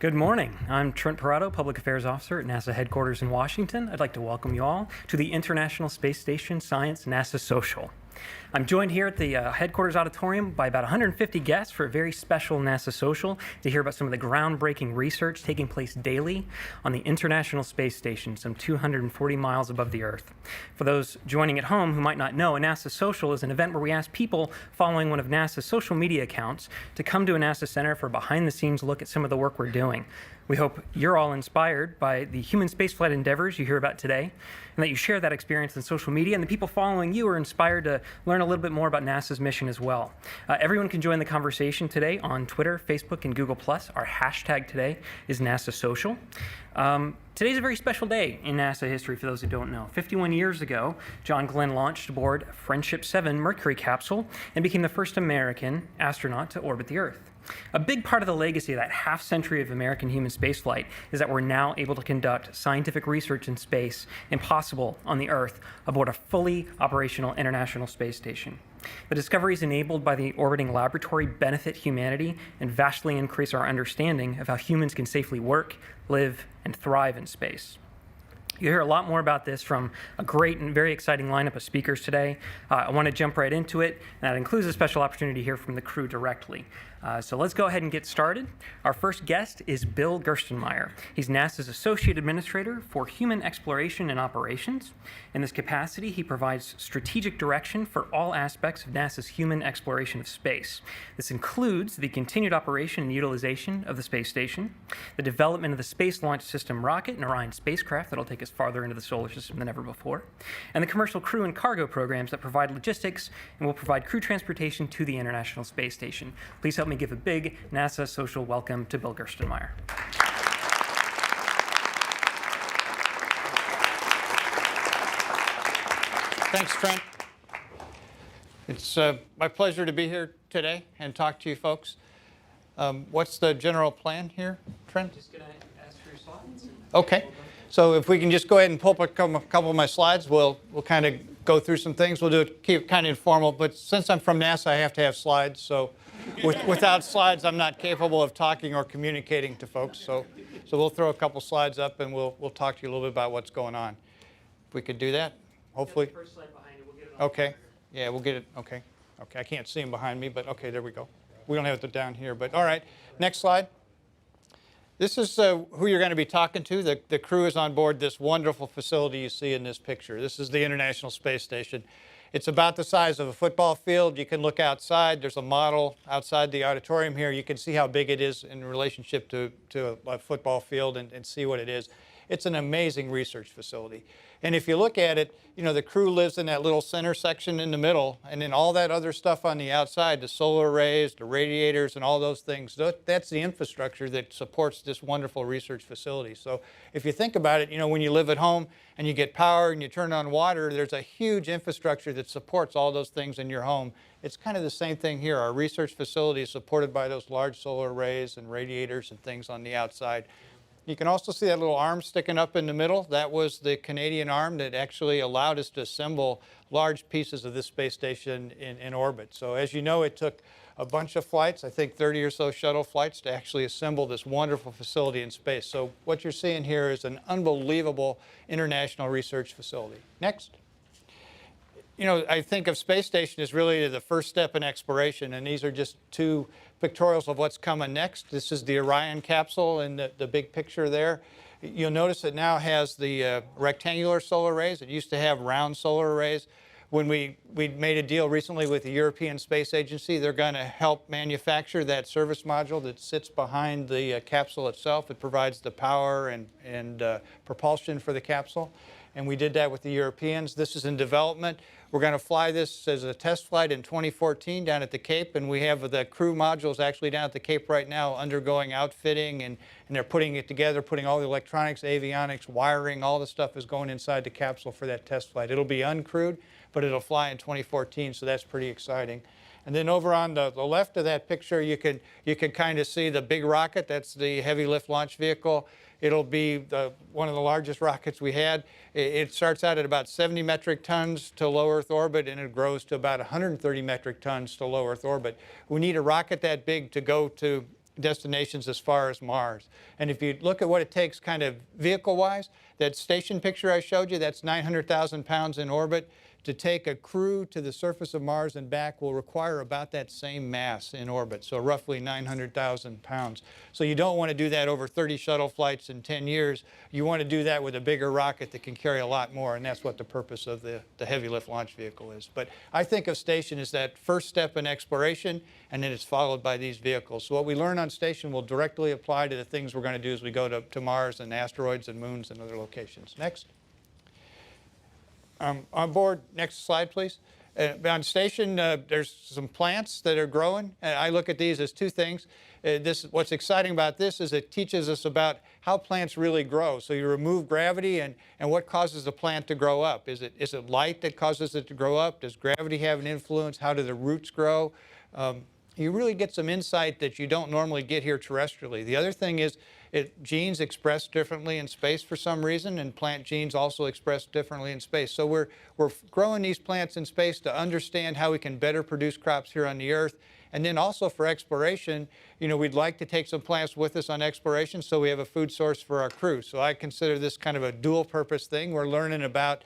Good morning. I'm Trent Parado, Public Affairs Officer at NASA headquarters in Washington. I'd like to welcome you all to the International Space Station Science NASA Social. I'm joined here at the headquarters auditorium by about 150 guests for a very special NASA Social to hear about some of the groundbreaking research taking place daily on the International Space Station, some 240 miles above the Earth. For those joining at home who might not know, a NASA Social is an event where we ask people following one of NASA's social media accounts to come to a NASA center for a behind-the-scenes look at some of the work we're doing. We hope you're all inspired by the human spaceflight endeavors you hear about today, and that you share that experience on social media, and the people following you are inspired to learn a little bit more about NASA's mission as well. Everyone can join the conversation today on Twitter, Facebook, and Google+. Our hashtag today is NASA Social. Today's a very special day in NASA history for those who don't know. 51 years ago, John Glenn launched aboard Friendship 7 Mercury capsule and became the first American astronaut to orbit the Earth. A big part of the legacy of that half-century of American human spaceflight is that we're now able to conduct scientific research in space impossible on the Earth aboard a fully operational International Space Station. The discoveries enabled by the orbiting laboratory benefit humanity and vastly increase our understanding of how humans can safely work, live, and thrive in space. You'll hear a lot more about this from a great and very exciting lineup of speakers today. I want to jump right into it, and that includes a special opportunity to hear from the crew directly. So let's go ahead and get started. Our first guest is Bill Gerstenmaier. He's NASA's Associate Administrator for Human Exploration and Operations. In this capacity, he provides strategic direction for all aspects of NASA's human exploration of space. This includes the continued operation and utilization of the space station, the development of the Space Launch System rocket and Orion spacecraft that'll take us farther into the solar system than ever before, and the commercial crew and cargo programs that provide logistics and will provide crew transportation to the International Space Station. Please help me give a big NASA Social welcome to Bill Gerstenmaier. Thanks, Trent. It's my pleasure to be here today and talk to you folks. What's the general plan here, Trent? Just going to ask for your slides. Okay. So if we can just go ahead and pull up a couple of my slides, we'll kind of go through some things. We'll keep it kind of informal, but since I'm from NASA, I have to have slides. So without slides, I'm not capable of talking or communicating to folks. So we'll throw a couple slides up, and we'll talk to you a little bit about what's going on. If we could do that, hopefully. The first slide behind you, we'll get it on Okay. Yeah, we'll get it. Okay. Okay. I can't see them behind me, but okay, there we go. We don't have it down here, but all right. Next slide. This is who you're going to be talking to. The crew is on board this wonderful facility you see in this picture. This is the International Space Station. It's about the size of a football field. You can look outside. There's a model outside the auditorium here. You can see how big it is in relationship to a football field and see what it is. It's an amazing research facility. And if you look at it, you know, the crew lives in that little center section in the middle, and then all that other stuff on the outside, the solar arrays, the radiators, and all those things, that's the infrastructure that supports this wonderful research facility. So if you think about it, you know, when you live at home and you get power and you turn on water, there's a huge infrastructure that supports all those things in your home. It's kind of the same thing here. Our research facility is supported by those large solar arrays and radiators and things on the outside. You can also see that little arm sticking up in the middle. That was the Canadian arm that actually allowed us to assemble large pieces of this space station in orbit. So as you know, it took a bunch of flights, I think 30 or so shuttle flights, to actually assemble this wonderful facility in space. So what you're seeing here is an unbelievable international research facility. Next. You know, I think of space station as really the first step in exploration, and these are just two pictorials of what's coming next. This is the Orion capsule in the big picture there. You'll notice it now has the rectangular solar arrays. It used to have round solar arrays. When we made a deal recently with the European Space Agency, they're going to help manufacture that service module that sits behind the capsule itself. It provides the power and propulsion for the capsule. And we did that with the Europeans. This is in development. We're going to fly this as a test flight in 2014 down at the Cape, and we have the crew modules actually down at the Cape right now undergoing outfitting, and they're putting it together, putting all the electronics, avionics, wiring, all the stuff is going inside the capsule for that test flight. It'll be uncrewed, but it'll fly in 2014, so that's pretty exciting. And then over on the left of that picture, you can kind of see the big rocket. That's the Heavy Lift Launch Vehicle. It'll be one of the largest rockets we had. It starts out at about 70 metric tons to low Earth orbit, and it grows to about 130 metric tons to low Earth orbit. We need a rocket that big to go to destinations as far as Mars. And if you look at what it takes kind of vehicle-wise, that station picture I showed you, that's 900,000 pounds in orbit. To take a crew to the surface of Mars and back will require about that same mass in orbit, so roughly 900,000 pounds. So you don't want to do that over 30 shuttle flights in 10 years. You want to do that with a bigger rocket that can carry a lot more, and that's what the purpose of the heavy lift launch vehicle is. But I think of station as that first step in exploration, and then it's followed by these vehicles. So what we learn on station will directly apply to the things we're going to do as we go to Mars and asteroids and moons and other locations. Next. On board, next slide, please. On station, there's some plants that are growing. I look at these as two things. What's exciting about this is it teaches us about how plants really grow. So you remove gravity, and what causes a plant to grow up? Is it light that causes it to grow up? Does gravity have an influence? How do the roots grow? You really get some insight that you don't normally get here terrestrially. The other thing is genes express differently in space for some reason, and plant genes also express differently in space. So we're growing these plants in space to understand how we can better produce crops here on the Earth. And then also for exploration, we'd like to take some plants with us on exploration so we have a food source for our crew. So I consider this kind of a dual purpose thing. We're learning about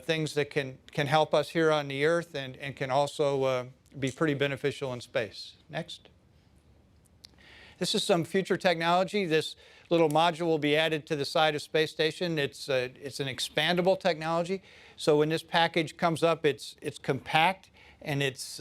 things that can help us here on the Earth and can also be pretty beneficial in space. Next. This is some future technology. This little module will be added to the side of Space Station. It's an expandable technology. So when this package comes up, it's compact, and it's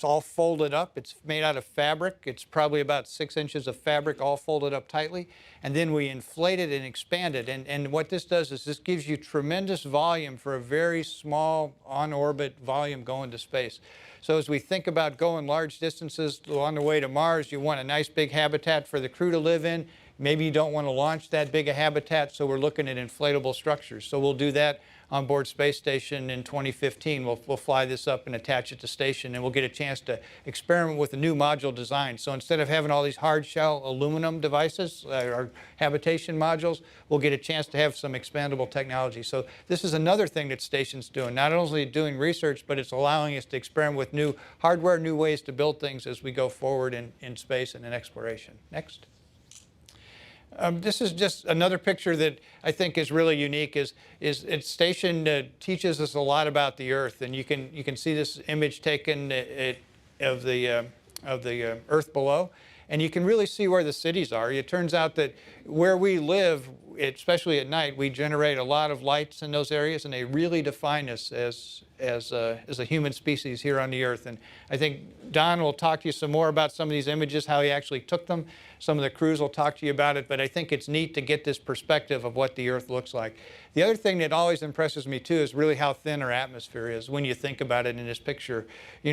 all folded up. It's made out of fabric. It's probably about 6 inches of fabric all folded up tightly. And then we inflate it and expand it. And what this does is this gives you tremendous volume for a very small on-orbit volume going to space. So as we think about going large distances on the way to Mars, you want a nice big habitat for the crew to live in. Maybe you don't want to launch that big a habitat, so we're looking at inflatable structures. So we'll do that on board Space Station in 2015. We'll fly this up and attach it to station, and we'll get a chance to experiment with a new module design. So instead of having all these hard shell aluminum devices, or habitation modules, we'll get a chance to have some expandable technology. So this is another thing that station's doing. Not only doing research, but it's allowing us to experiment with new hardware, new ways to build things as we go forward in space and in exploration. Next. This is just another picture that I think is really unique. Station teaches us a lot about the Earth, and you can see this image taken of the Earth below, and you can really see where the cities are. It turns out that where we live, especially at night, we generate a lot of lights in those areas, and they really define us as a human species here on the Earth. And I think Don will talk to you some more about some of these images, how he actually took them. Some of the crews will talk to you about it, but I think it's neat to get this perspective of what the Earth looks like. The other thing that always impresses me too is really how thin our atmosphere is when you think about it in this picture. We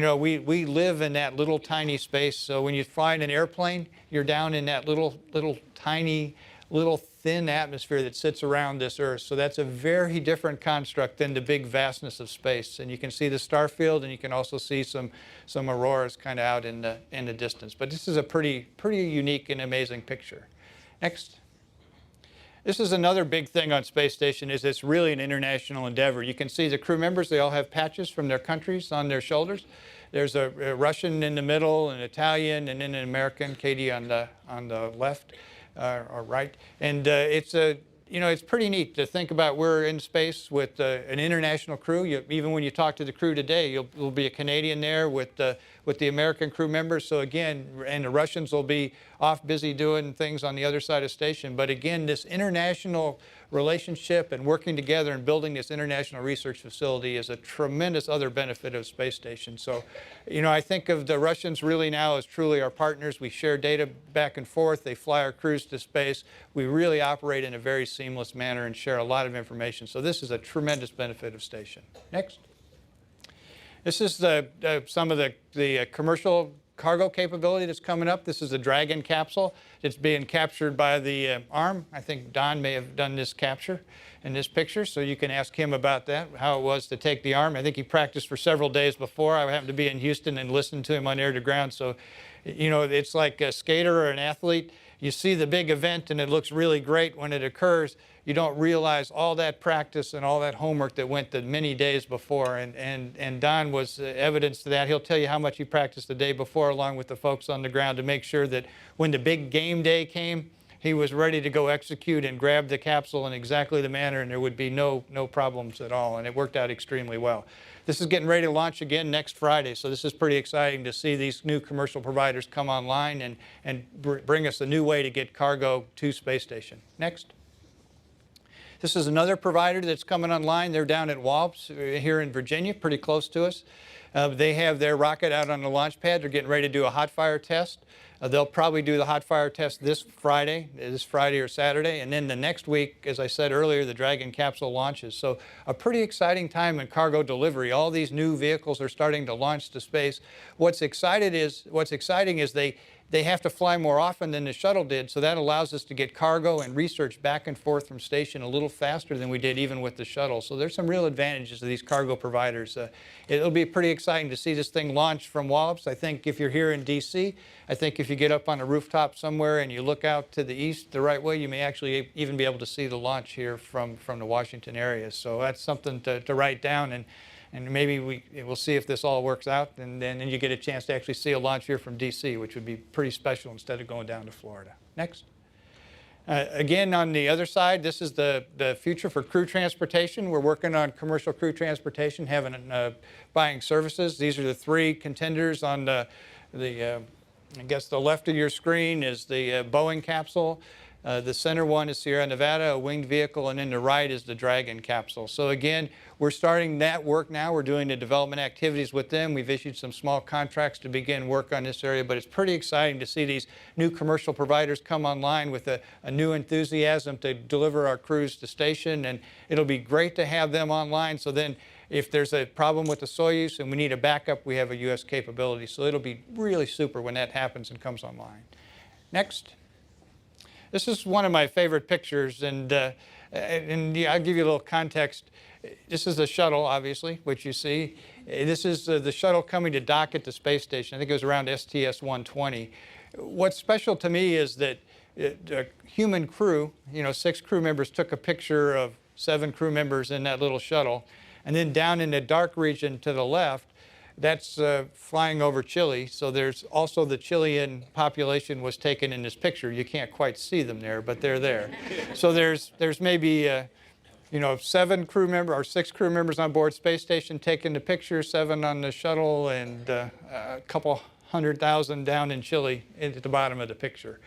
live in that little tiny space, so when you fly in an airplane, you're down in that little tiny, thin atmosphere that sits around this Earth. So that's a very different construct than the big vastness of space. And you can see the star field, and you can also see some auroras kind of out in the distance. But this is a pretty unique and amazing picture. Next. This is another big thing on Space Station, is it's really an international endeavor. You can see the crew members, they all have patches from their countries on their shoulders. There's a Russian in the middle, an Italian, and then an American, Katie on the left. Or right, and it's pretty neat to think about we're in space with an international crew. Even when you talk to the crew today, you'll be a Canadian there with the American crew members. So again, and the Russians will be off busy doing things on the other side of station. But again, this international relationship and working together and building this international research facility is a tremendous other benefit of Space Station. So, I think of the Russians really now as truly our partners. We share data back and forth. They fly our crews to space. We really operate in a very seamless manner and share a lot of information. So this is a tremendous benefit of station. Next. This is some of the commercial cargo capability that's coming up. This is the Dragon capsule. It's being captured by the arm. I think Don may have done this capture in this picture, so you can ask him about that, how it was to take the arm. I think he practiced for several days before. I happened to be in Houston and listened to him on air to ground. So, it's like a skater or an athlete. you see the big event and it looks really great when it occurs. You don't realize all that practice and all that homework that went the many days before. And Don was evidence to that. He'll tell you how much he practiced the day before along with the folks on the ground to make sure that when the big game day came, he was ready to go execute and grab the capsule in exactly the manner, and there would be no problems at all. And it worked out extremely well. This is getting ready to launch again next Friday, so this is pretty exciting to see these new commercial providers come online and bring us a new way to get cargo to space station. Next. This is another provider that's coming online. They're down at Wallops here in Virginia, pretty close to us. They have their rocket out on the launch pad. They're getting ready to do a hot fire test. They'll probably do the hot fire test this Friday or Saturday, and then the next week, as I said earlier, the Dragon capsule launches. So a pretty exciting time in cargo delivery. All these new vehicles are starting to launch to space. What's exciting is they have to fly more often than the shuttle did, so that allows us to get cargo and research back and forth from station a little faster than we did even with the shuttle. So there's some real advantages to these cargo providers. It'll be pretty exciting to see this thing launch from Wallops. I think if you're here in DC, I think if you get up on a rooftop somewhere and you look out to the east the right way, you may actually even be able to see the launch here from the Washington area. So that's something to write down. And maybe we'll see if this all works out, and then you get a chance to actually see a launch here from DC, which would be pretty special instead of going down to Florida. Next. Again, on the other side, this is the future for crew transportation. We're working on commercial crew transportation, buying services. These are the three contenders on I guess the left of your screen is the Boeing capsule. The center one is Sierra Nevada, a winged vehicle, and then the right is the Dragon capsule. So again, we're starting that work now. We're doing the development activities with them. We've issued some small contracts to begin work on this area, but it's pretty exciting to see these new commercial providers come online with a new enthusiasm to deliver our crews to station, and it'll be great to have them online. So then if there's a problem with the Soyuz and we need a backup, we have a U.S. capability. So it'll be really super when that happens and comes online. Next. This is one of my favorite pictures, and I'll give you a little context. This is the shuttle, obviously, which you see. This is the shuttle coming to dock at the space station. I think it was around STS-120. What's special to me is that the human crew, 6 crew members took a picture of 7 crew members in that little shuttle. And then down in the dark region to the left, that's flying over Chile. So there's also the Chilean population was taken in this picture. You can't quite see them there, but they're there. So there's maybe 7 crew members or 6 crew members on board space station taking the picture, 7 on the shuttle, and a couple 100,000 down in Chile at the bottom of the picture.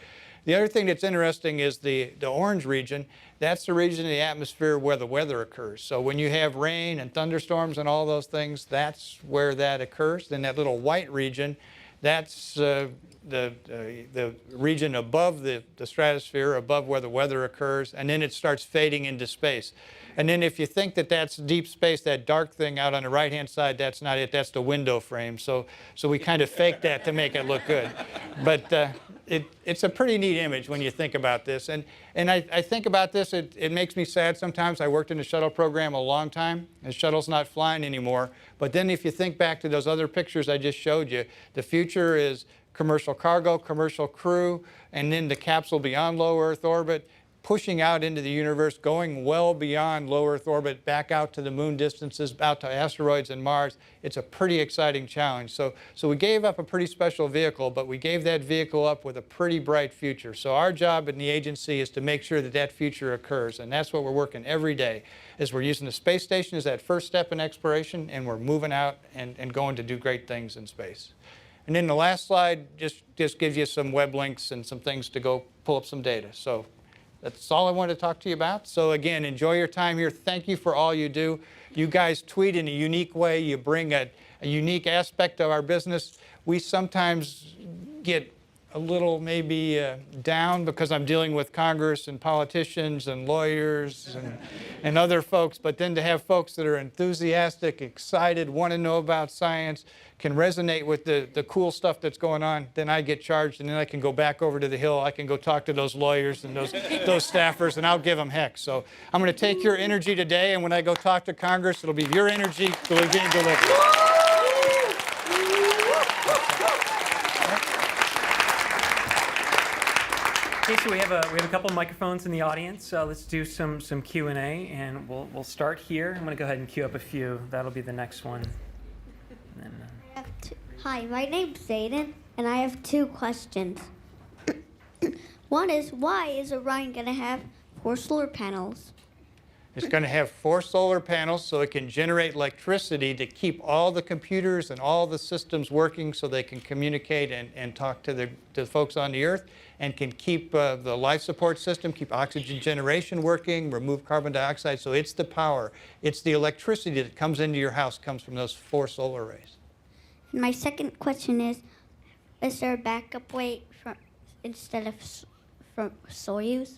The other thing that's interesting is the orange region. That's the region of the atmosphere where the weather occurs. So when you have rain and thunderstorms and all those things, that's where that occurs. Then that little white region, that's the region above the stratosphere, above where the weather occurs, and then it starts fading into space. And then if you think that that's deep space, that dark thing out on the right-hand side, that's not it. That's the window frame. So we kind of faked that to make it look good. But it's a pretty neat image when you think about this. And I think about this, it makes me sad sometimes. I worked in the shuttle program a long time. The shuttle's not flying anymore. But then if you think back to those other pictures I just showed you, the future is commercial cargo, commercial crew, and then the capsule beyond low Earth orbit, pushing out into the universe, going well beyond low Earth orbit, back out to the moon distances, out to asteroids and Mars. It's a pretty exciting challenge. So we gave up a pretty special vehicle, but we gave that vehicle up with a pretty bright future. So our job in the agency is to make sure that that future occurs, and that's what we're working every day, is we're using the space station as that first step in exploration, and we're moving out and going to do great things in space. And then the last slide just gives you some web links and some things to go pull up some data. So that's all I wanted to talk to you about. So again, enjoy your time here. Thank you for all you do. You guys tweet in a unique way. You bring a unique aspect of our business. We sometimes get a little maybe down because I'm dealing with Congress and politicians and lawyers and other folks, but then to have folks that are enthusiastic, excited, want to know about science, can resonate with the cool stuff that's going on, then I get charged, and then I can go back over to the Hill. I can go talk to those lawyers and those staffers, and I'll give them heck. So I'm going to take your energy today, and when I go talk to Congress, it'll be your energy being delivered. Okay, so we have a couple microphones in the audience. Let's do some Q&A, and we'll start here. I'm going to go ahead and queue up a few. That'll be the next one. And then, Hi, my name's Zayden, and I have 2 questions. One is, why is Orion going to have 4 solar panels? It's going to have 4 solar panels so it can generate electricity to keep all the computers and all the systems working so they can communicate and talk to the folks on the Earth, and can keep the life support system, keep oxygen generation working, remove carbon dioxide. So it's the power. It's the electricity that comes into your house comes from those 4 solar arrays. And my second question is there a backup way instead of from Soyuz?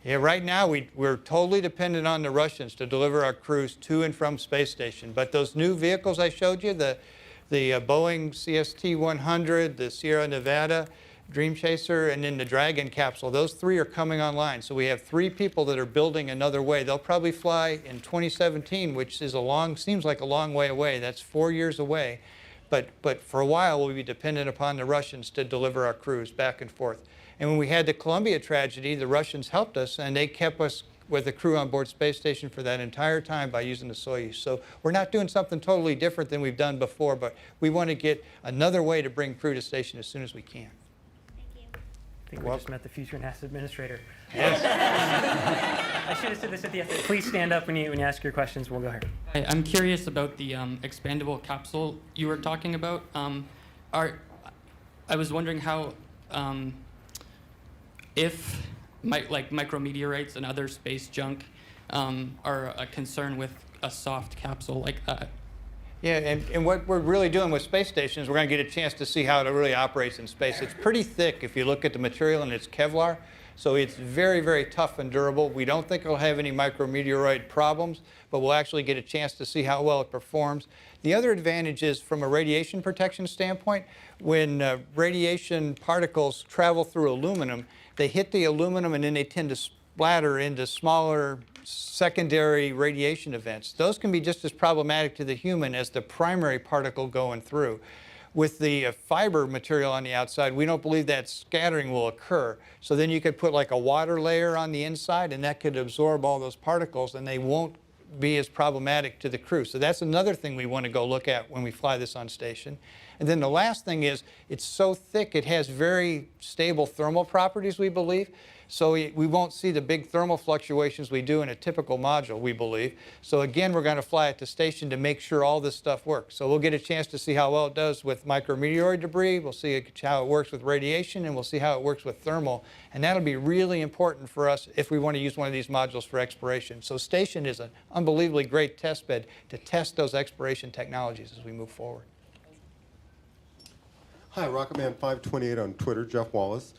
Yeah, right now we're totally dependent on the Russians to deliver our crews to and from space station. But those new vehicles I showed you, the Boeing CST-100, the Sierra Nevada Dream Chaser, and then the Dragon capsule, those 3 are coming online. So we have 3 people that are building another way. They'll probably fly in 2017, which is seems like a long way away. That's 4 years away. But for a while, we'll be dependent upon the Russians to deliver our crews back and forth. And when we had the Columbia tragedy, the Russians helped us, and they kept us with the crew on board space station for that entire time by using the Soyuz. So we're not doing something totally different than we've done before, but we want to get another way to bring crew to station as soon as we can. I think we just met the future NASA administrator. Yes. I should have said this at the end. Please stand up when you ask your questions. We'll go here. Hi, I'm curious about the expandable capsule you were talking about. I was wondering how, if micrometeorites and other space junk are a concern with a soft capsule like that. Yeah, and what we're really doing with space stations, we're going to get a chance to see how it really operates in space. It's pretty thick if you look at the material, and it's Kevlar. So it's very, very tough and durable. We don't think it'll have any micrometeoroid problems, but we'll actually get a chance to see how well it performs. The other advantage is from a radiation protection standpoint, when radiation particles travel through aluminum, they hit the aluminum and then they tend to splatter into smaller secondary radiation events. Those can be just as problematic to the human as the primary particle going through. With the fiber material on the outside, we don't believe that scattering will occur. So then you could put like a water layer on the inside, and that could absorb all those particles, and they won't be as problematic to the crew. So that's another thing we want to go look at when we fly this on station. And then the last thing is, it's so thick, it has very stable thermal properties, we believe. So we won't see the big thermal fluctuations we do in a typical module, we believe. So again, we're going to fly it to station to make sure all this stuff works. So we'll get a chance to see how well it does with micrometeoroid debris. We'll see how it works with radiation, and we'll see how it works with thermal. And that'll be really important for us if we want to use one of these modules for exploration. So station is an unbelievably great test bed to test those exploration technologies as we move forward. Hi, Rocketman528 on Twitter, Jeff Wallace.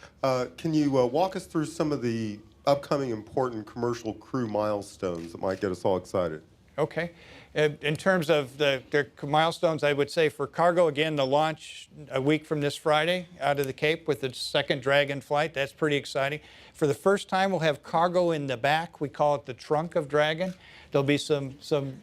Can you walk us through some of the upcoming important commercial crew milestones that might get us all excited? Okay. In terms of the milestones, I would say for cargo, again, the launch a week from this Friday out of the Cape with the second Dragon flight. That's pretty exciting. For the first time, we'll have cargo in the back. We call it the trunk of Dragon. There'll be some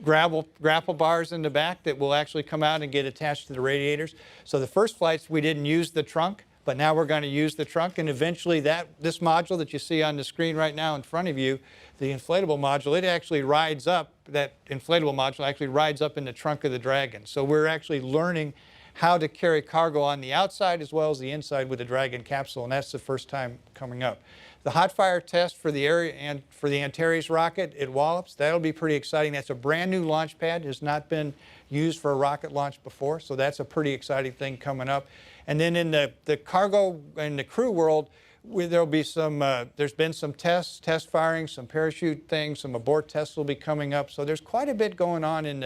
grapple bars in the back that will actually come out and get attached to the radiators. So the first flights, we didn't use the trunk, but now we're going to use the trunk. And eventually this module that you see on the screen right now in front of you, the inflatable module, it actually rides up, that inflatable module actually rides up in the trunk of the Dragon. So we're actually learning how to carry cargo on the outside as well as the inside with the Dragon capsule, and that's the first time coming up. The hot fire test for the Antares rocket at Wallops, that'll be pretty exciting. That's a brand new launch pad. It has not been used for a rocket launch before, so that's a pretty exciting thing coming up. And then in the cargo and the crew world, there'll be some, there's been some test firing, some parachute things, some abort tests will be coming up. So there's quite a bit going on in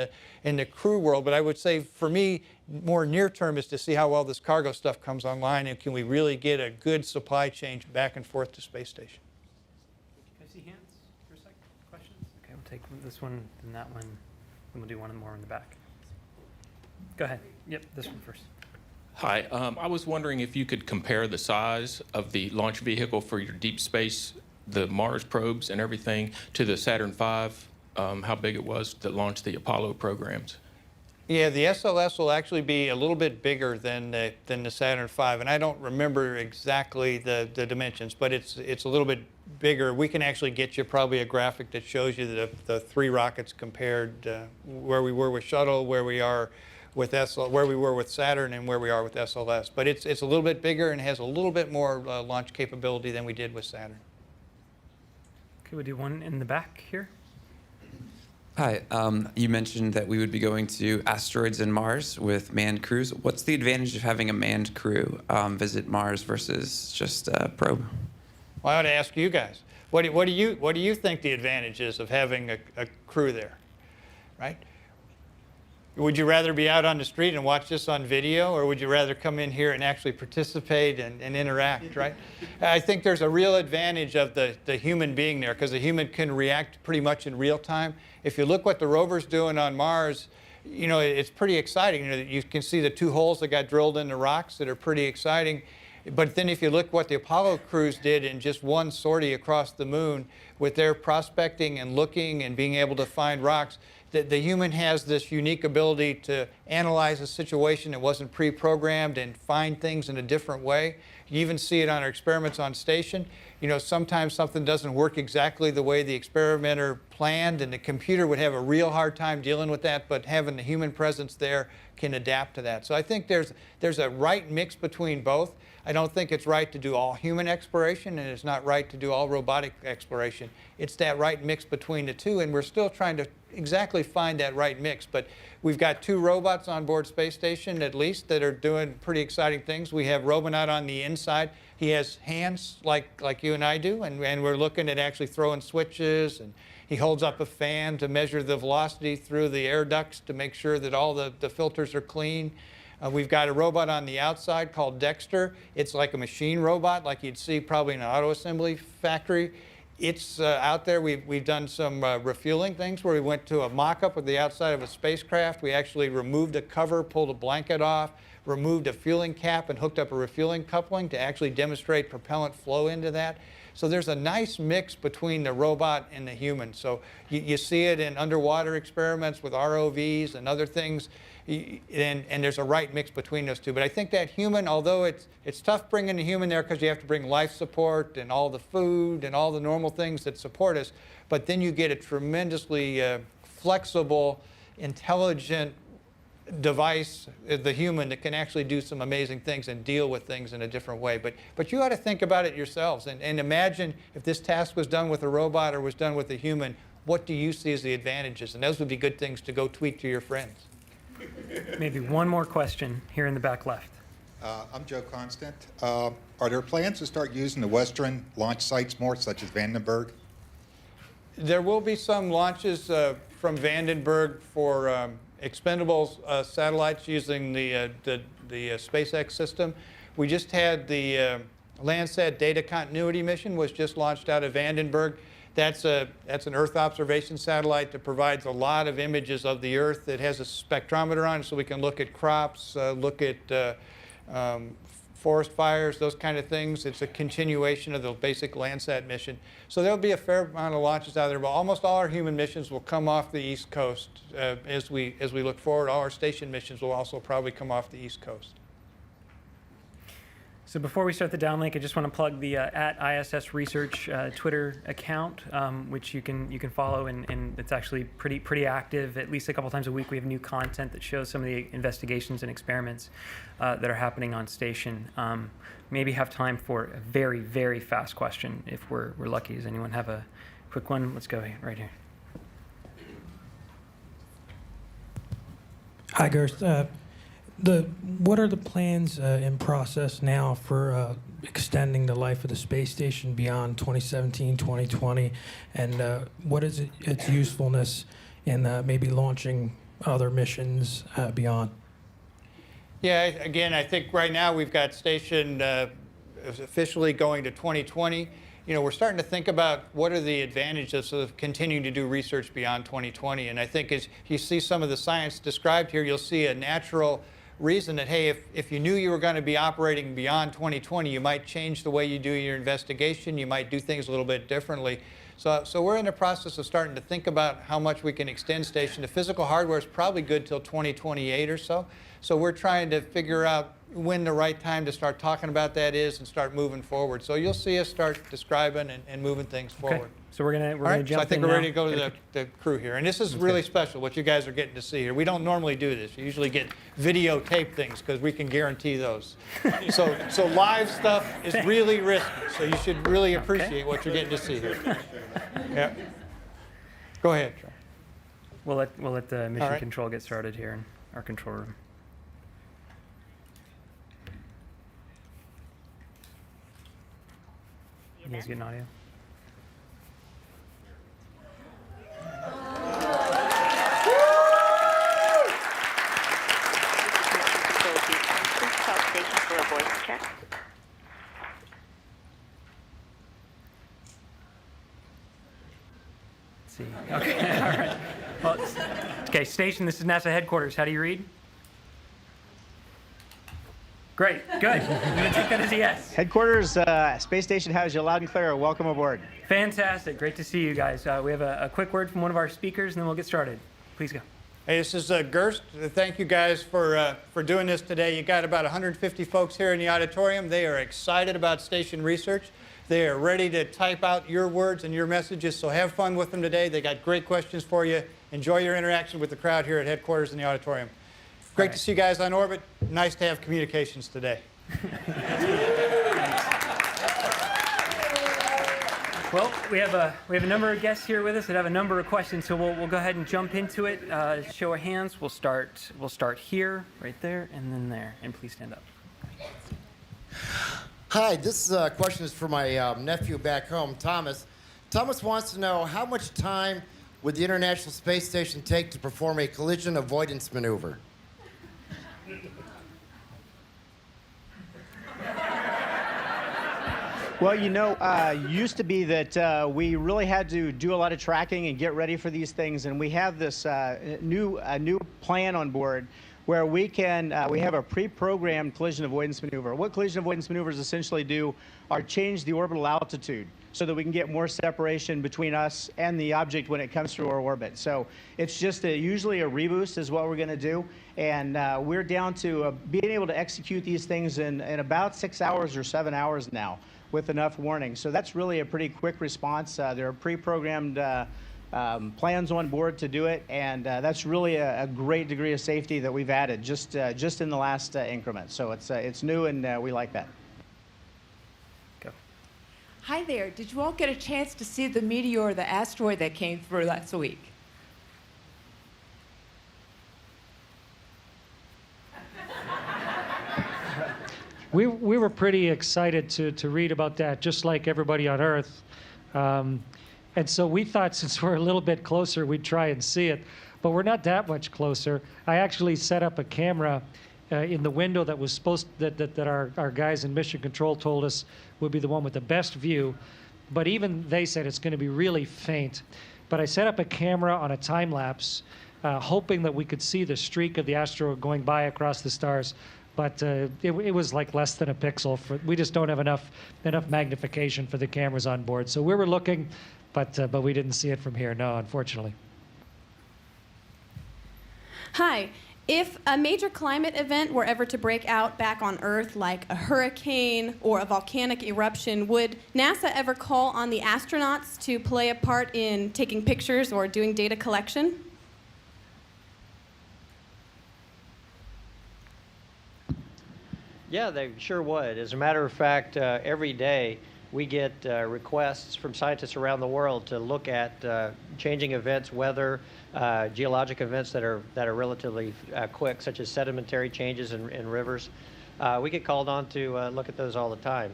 the crew world. But I would say for me, more near term is to see how well this cargo stuff comes online, and can we really get a good supply chain back and forth to space station. Can I see hands for a second? Questions? Okay, we'll take this one, then that one, and we'll do one more in the back. Go ahead. Yep, this one first. Hi, I was wondering if you could compare the size of the launch vehicle for your deep space, the Mars probes and everything, to the Saturn V, how big it was that launched the Apollo programs. Yeah, the SLS will actually be a little bit bigger than the Saturn V, and I don't remember exactly the dimensions, but it's a little bit bigger. We can actually get you probably a graphic that shows you the three rockets compared where we were with Shuttle, where we are with where we were with Saturn, and where we are with SLS. But it's a little bit bigger and has a little bit more launch capability than we did with Saturn. Okay, we'll do one in the back here. Hi, you mentioned that we would be going to asteroids and Mars with manned crews. What's the advantage of having a manned crew visit Mars versus just a probe? Well, I ought to ask you guys. What do you think the advantage is of having a crew there, right? Would you rather be out on the street and watch this on video, or would you rather come in here and actually participate and interact, right? I think there's a real advantage of the human being there, because the human can react pretty much in real time. If you look what the rover's doing on Mars, you know, it's pretty exciting. You know, you can see the two holes that got drilled in the rocks that are pretty exciting. But then if you look what the Apollo crews did in just one sortie across the moon with their prospecting and looking and being able to find rocks, the human has this unique ability to analyze a situation that wasn't pre-programmed and find things in a different way. You even see it on our experiments on station. You know, sometimes something doesn't work exactly the way the experimenter planned, and the computer would have a real hard time dealing with that, but having the human presence there can adapt to that. So I think there's a right mix between both. I don't think it's right to do all human exploration, and it's not right to do all robotic exploration. It's that right mix between the two, and we're still trying to exactly find that right mix. But we've got 2 robots on board Space Station, at least, that are doing pretty exciting things. We have Robonaut on the inside. He has hands like you and I do, and we're looking at actually throwing switches, and he holds up a fan to measure the velocity through the air ducts to make sure that all the filters are clean. We've got a robot on the outside called Dexter. It's like a machine robot, like you'd see probably in an auto assembly factory. It's out there. We've done some refueling things where we went to a mock-up of the outside of a spacecraft. We actually removed a cover, pulled a blanket off, removed a fueling cap, and hooked up a refueling coupling to actually demonstrate propellant flow into that. So there's a nice mix between the robot and the human. So you see it in underwater experiments with ROVs and other things. And there's a right mix between those two. But I think that human, although it's tough bringing the human there because you have to bring life support and all the food and all the normal things that support us, but then you get a tremendously flexible, intelligent device, the human, that can actually do some amazing things and deal with things in a different way. But you ought to think about it yourselves and imagine if this task was done with a robot or was done with a human, what do you see as the advantages? And those would be good things to go tweet to your friends. Maybe one more question here in the back left. I'm Joe Constant. Are there plans to start using the Western launch sites more, such as Vandenberg? There will be some launches from Vandenberg for expendable satellites using the SpaceX system. We just had the Landsat data continuity mission was just launched out of Vandenberg. That's an Earth observation satellite that provides a lot of images of the Earth. It has a spectrometer on it so we can look at crops, look at forest fires, those kind of things. It's a continuation of the basic Landsat mission. So there'll be a fair amount of launches out there, but almost all our human missions will come off the East Coast as we look forward. All our station missions will also probably come off the East Coast. So before we start the downlink, I just want to plug the at ISS Research Twitter account, which you can follow, and it's actually pretty active. At least a couple times a week, we have new content that shows some of the investigations and experiments that are happening on station. Maybe have time for a very, very fast question if we're lucky. Does anyone have a quick one? Let's go right here. Hi, Gerst. What are the plans in process now for extending the life of the space station beyond 2017, 2020, and what is its usefulness in maybe launching other missions beyond? Yeah, again, I think right now we've got station officially going to 2020. You know, we're starting to think about what are the advantages of continuing to do research beyond 2020. And I think as you see some of the science described here, you'll see a natural reason that, hey, if you knew you were going to be operating beyond 2020, you might change the way you do your investigation. You might do things a little bit differently. So we're in the process of starting to think about how much we can extend station. The physical hardware is probably good till 2028 or so. So we're trying to figure out when the right time to start talking about that is and start moving forward. So you'll see us start describing and moving things forward. Okay. So we're gonna All right, jump so I think in we're ready now. to go to the crew here. And this is really special, what you guys are getting to see here. We don't normally do this. You usually get videotape things because we can guarantee those. So live stuff is really risky. So you should really appreciate what you're getting to see here. Yeah. Go ahead, Troy. We'll let the mission right. control get started here in our control room. You guys getting audio? Station for a voice check. Let's see. Okay. All right. Well, okay, station, this is NASA headquarters. How do you read? Great. Good. I'm going to take that as a yes. Headquarters, Space Station has you loud and clear. Welcome aboard. Fantastic. Great to see you guys. We have a quick word from one of our speakers, and then we'll get started. Please go. Hey, this is Gerst. Thank you guys for doing this today. You got about 150 folks here in the auditorium. They are excited about station research. They are ready to type out your words and your messages, so have fun with them today. They got great questions for you. Enjoy your interaction with the crowd here at headquarters in the auditorium. Great to see you guys on orbit. Nice to have communications today. Well, we have a number of guests here with us that have a number of questions, so we'll go ahead and jump into it. Show of hands. We'll start here, right there, and then there. And please stand up. Hi, this question is for my nephew back home, Thomas. Thomas wants to know how much time would the International Space Station take to perform a collision avoidance maneuver? Well, you know, used to be that we really had to do a lot of tracking and get ready for these things, and we have this new plan on board where we have a pre-programmed collision avoidance maneuver. What collision avoidance maneuvers essentially do are change the orbital altitude so that we can get more separation between us and the object when it comes through our orbit. So it's just usually a reboost is what we're going to do, and we're down to being able to execute these things in about 6 hours or 7 hours now, with enough warning. So that's really a pretty quick response. There are pre-programmed plans on board to do it, and that's really a great degree of safety that we've added just in the last increment. So it's new, and we like that. Go. Hi there. Did you all get a chance to see the meteor, the asteroid that came through last week? We were pretty excited to read about that, just like everybody on Earth. And so we thought since we're a little bit closer, we'd try and see it. But we're not that much closer. I actually set up a camera in the window that was that our guys in Mission Control told us would be the one with the best view. But even they said it's going to be really faint. But I set up a camera on a time lapse, hoping that we could see the streak of the asteroid going by across the stars. But it was like less than a pixel. We just don't have enough magnification for the cameras on board. So we were looking, but we didn't see it from here. No, unfortunately. Hi. If a major climate event were ever to break out back on Earth, like a hurricane or a volcanic eruption, would NASA ever call on the astronauts to play a part in taking pictures or doing data collection? Yeah, they sure would. As a matter of fact, every day we get requests from scientists around the world to look at changing events, weather, geologic events that are relatively quick, such as sedimentary changes in rivers. We get called on to look at those all the time.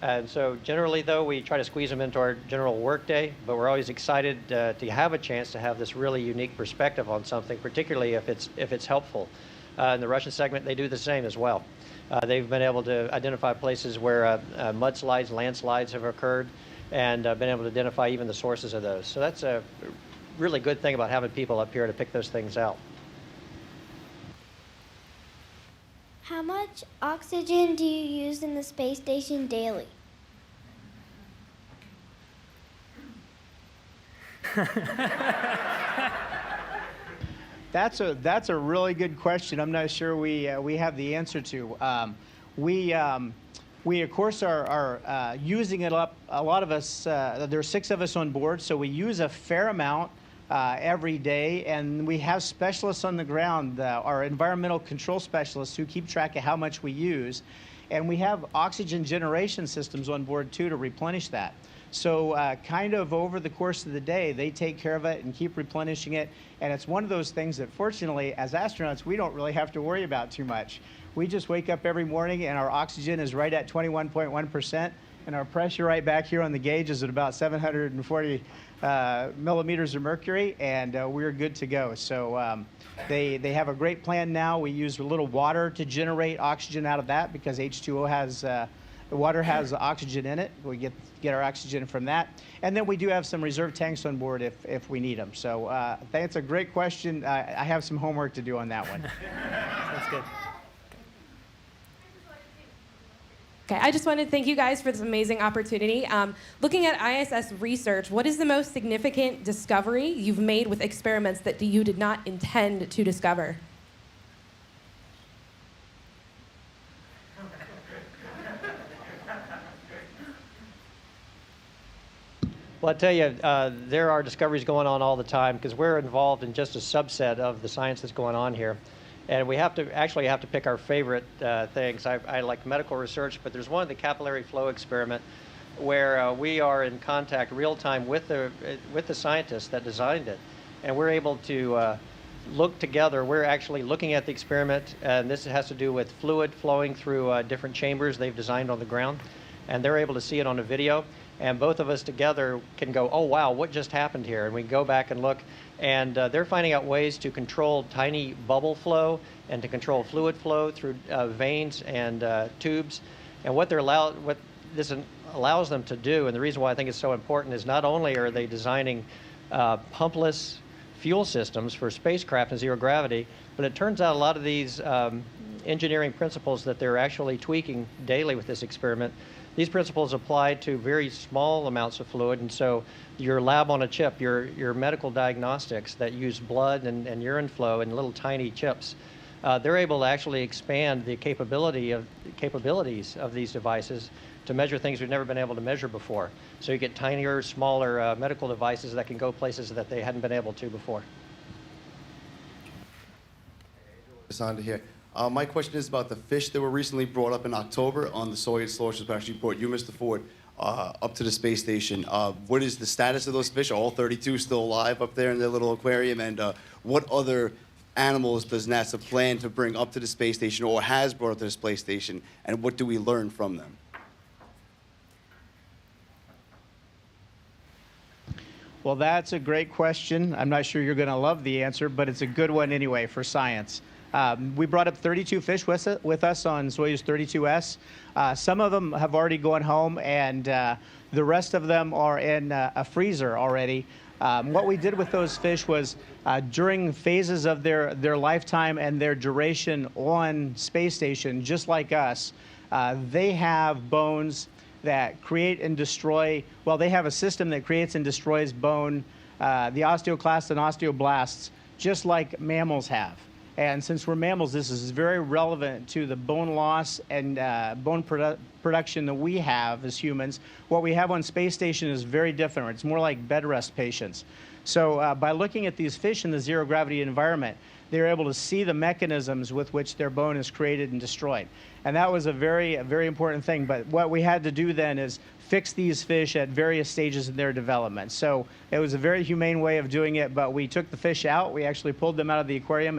And so generally, though, we try to squeeze them into our general workday, but we're always excited to have a chance to have this really unique perspective on something, particularly if it's helpful. In the Russian segment, they do the same as well. They've been able to identify places where mudslides, landslides have occurred, and been able to identify even the sources of those. So that's a really good thing about having people up here to pick those things out. How much oxygen do you use in the space station daily? That's a really good question. I'm not sure we have the answer to. We of course are using it up. A lot of us. There are 6 of us on board, so we use a fair amount every day, and we have specialists on the ground, our environmental control specialists, who keep track of how much we use, and we have oxygen generation systems on board too to replenish that. So kind of over the course of the day, they take care of it and keep replenishing it. And it's one of those things that, fortunately, as astronauts, we don't really have to worry about too much. We just wake up every morning and our oxygen is right at 21.1%, and our pressure right back here on the gauge is at about 740 millimeters of mercury, and we're good to go. So they have a great plan now. We use a little water to generate oxygen out of that, because H2O has the water has oxygen in it. We get our oxygen from that. And then we do have some reserve tanks on board if we need them. So that's a great question. I have some homework to do on that one. That's good. Okay, I just wanted to thank you guys for this amazing opportunity. Looking at ISS research, what is the most significant discovery you've made with experiments that you did not intend to discover? Well, I tell you, there are discoveries going on all the time, because we're involved in just a subset of the science that's going on here. And we have to pick our favorite things. I like medical research, but there's one, the capillary flow experiment, where we are in contact real time with the scientists that designed it. And we're able to look together. We're actually looking at the experiment, and this has to do with fluid flowing through different chambers they've designed on the ground. And they're able to see it on a video. And both of us together can go, oh, wow, what just happened here? And we can go back and look. And they're finding out ways to control tiny bubble flow and to control fluid flow through veins and tubes. And what this allows them to do, and the reason why I think it's so important, is not only are they designing pumpless fuel systems for spacecraft and zero gravity, but it turns out a lot of these engineering principles that they're actually tweaking daily with this experiment, these principles apply to very small amounts of fluid. And so your lab on a chip, your medical diagnostics that use blood and urine flow in little tiny chips, they're able to actually expand the capabilities of these devices to measure things we've never been able to measure before. So you get tinier, smaller medical devices that can go places that they hadn't been able to before. Sandra here. My question is about the fish that were recently brought up in October on the Soyuz Slow-Ship actually brought you, Mr. Ford, up to the space station. What is the status of those fish? Are all 32 still alive up there in their little aquarium? And what other animals does NASA plan to bring up to the space station or has brought up to the space station? And what do we learn from them? Well, that's a great question. I'm not sure you're going to love the answer, but it's a good one anyway for science. We brought up 32 fish with us on Soyuz 32S. Some of them have already gone home, and the rest of them are in a freezer already. What we did with those fish was during phases of their lifetime and their duration on space station, just like us, they have bones that create and destroy, well, they have a system that creates and destroys bone, the osteoclasts and osteoblasts, just like mammals have. And since we're mammals, this is very relevant to the bone loss and bone production that we have as humans. What we have on space station is very different. It's more like bed rest patients. So by looking at these fish in the zero gravity environment, they're able to see the mechanisms with which their bone is created and destroyed. And that was a very important thing. But what we had to do then is fix these fish at various stages in their development. So it was a very humane way of doing it, but we took the fish out. We actually pulled them out of the aquarium,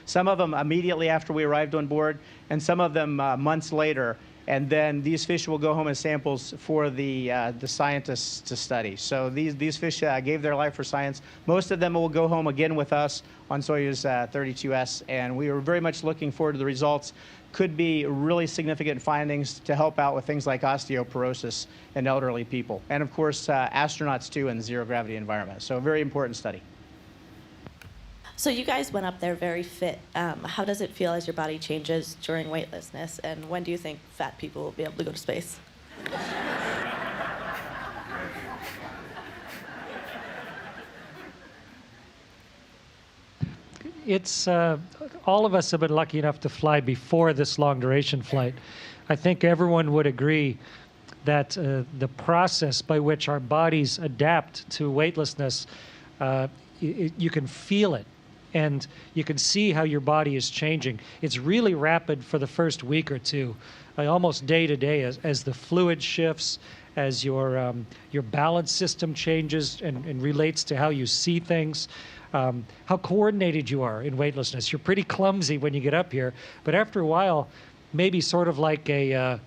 some of them immediately after we arrived on board, and some of them months later. And then these fish will go home as samples for the scientists to study. So these fish gave their life for science. Most of them will go home again with us on Soyuz 32S, and we are very much looking forward to the results. Could be really significant findings to help out with things like osteoporosis in elderly people. And of course, astronauts too in the zero gravity environment. So a very important study. So you guys went up there very fit. How does it feel as your body changes during weightlessness? And when do you think fat people will be able to go to space? it's all of us have been lucky enough to fly before this long duration flight. I think everyone would agree that the process by which our bodies adapt to weightlessness, you can feel it. And you can see how your body is changing. It's really rapid for the first week or two, almost day to day, as the fluid shifts, as your balance system changes and relates to how you see things, how coordinated you are in weightlessness. You're pretty clumsy when you get up here, but after a while, maybe sort of like a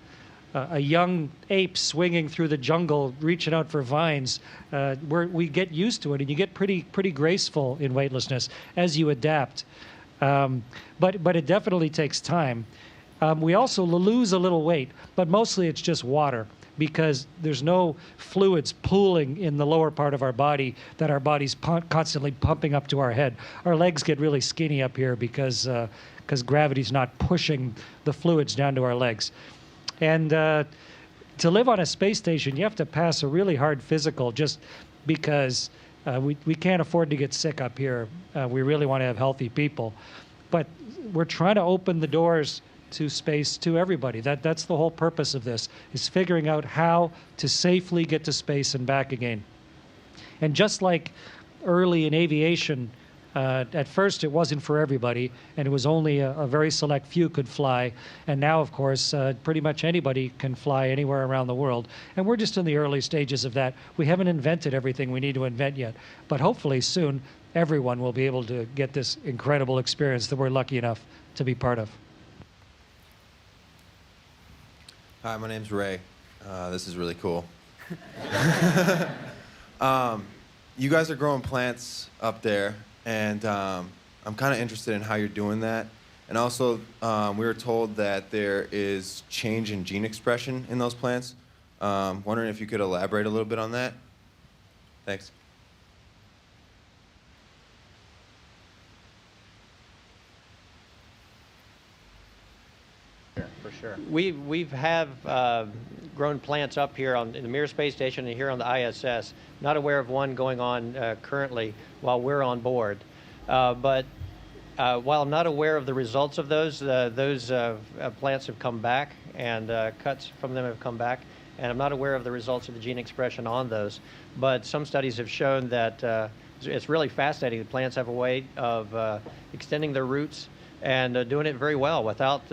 young ape swinging through the jungle, reaching out for vines, we get used to it, and you get pretty graceful in weightlessness as you adapt. But it definitely takes time. We also lose a little weight, but mostly it's just water, because there's no fluids pooling in the lower part of our body that our body's constantly pumping up to our head. Our legs get really skinny up here because gravity's not pushing the fluids down to our legs. And to live on a space station, you have to pass a really hard physical, just because we can't afford to get sick up here. We really want to have healthy people. But we're trying to open the doors to space to everybody. That's the whole purpose of this, is figuring out how to safely get to space and back again. And just like early in aviation, at first it wasn't for everybody, and it was only a very select few could fly. And now, of course, pretty much anybody can fly anywhere around the world. And we're just in the early stages of that. We haven't invented everything we need to invent yet. But hopefully soon, everyone will be able to get this incredible experience that we're lucky enough to be part of. Hi, my name's Ray. This is really cool. You guys are growing plants up there, and I'm kind of interested in how you're doing that. And also, we were told that there is change in gene expression in those plants. Wondering if you could elaborate a little bit on that. Thanks. For sure. We've grown plants up here in the Mir Space Station and here on the ISS. Not aware of one going on currently while we're on board. But while I'm not aware of the results of those plants have come back, and cuts from them have come back. And I'm not aware of the results of the gene expression on those. But some studies have shown that it's really fascinating. The plants have a way of extending their roots and doing it very well without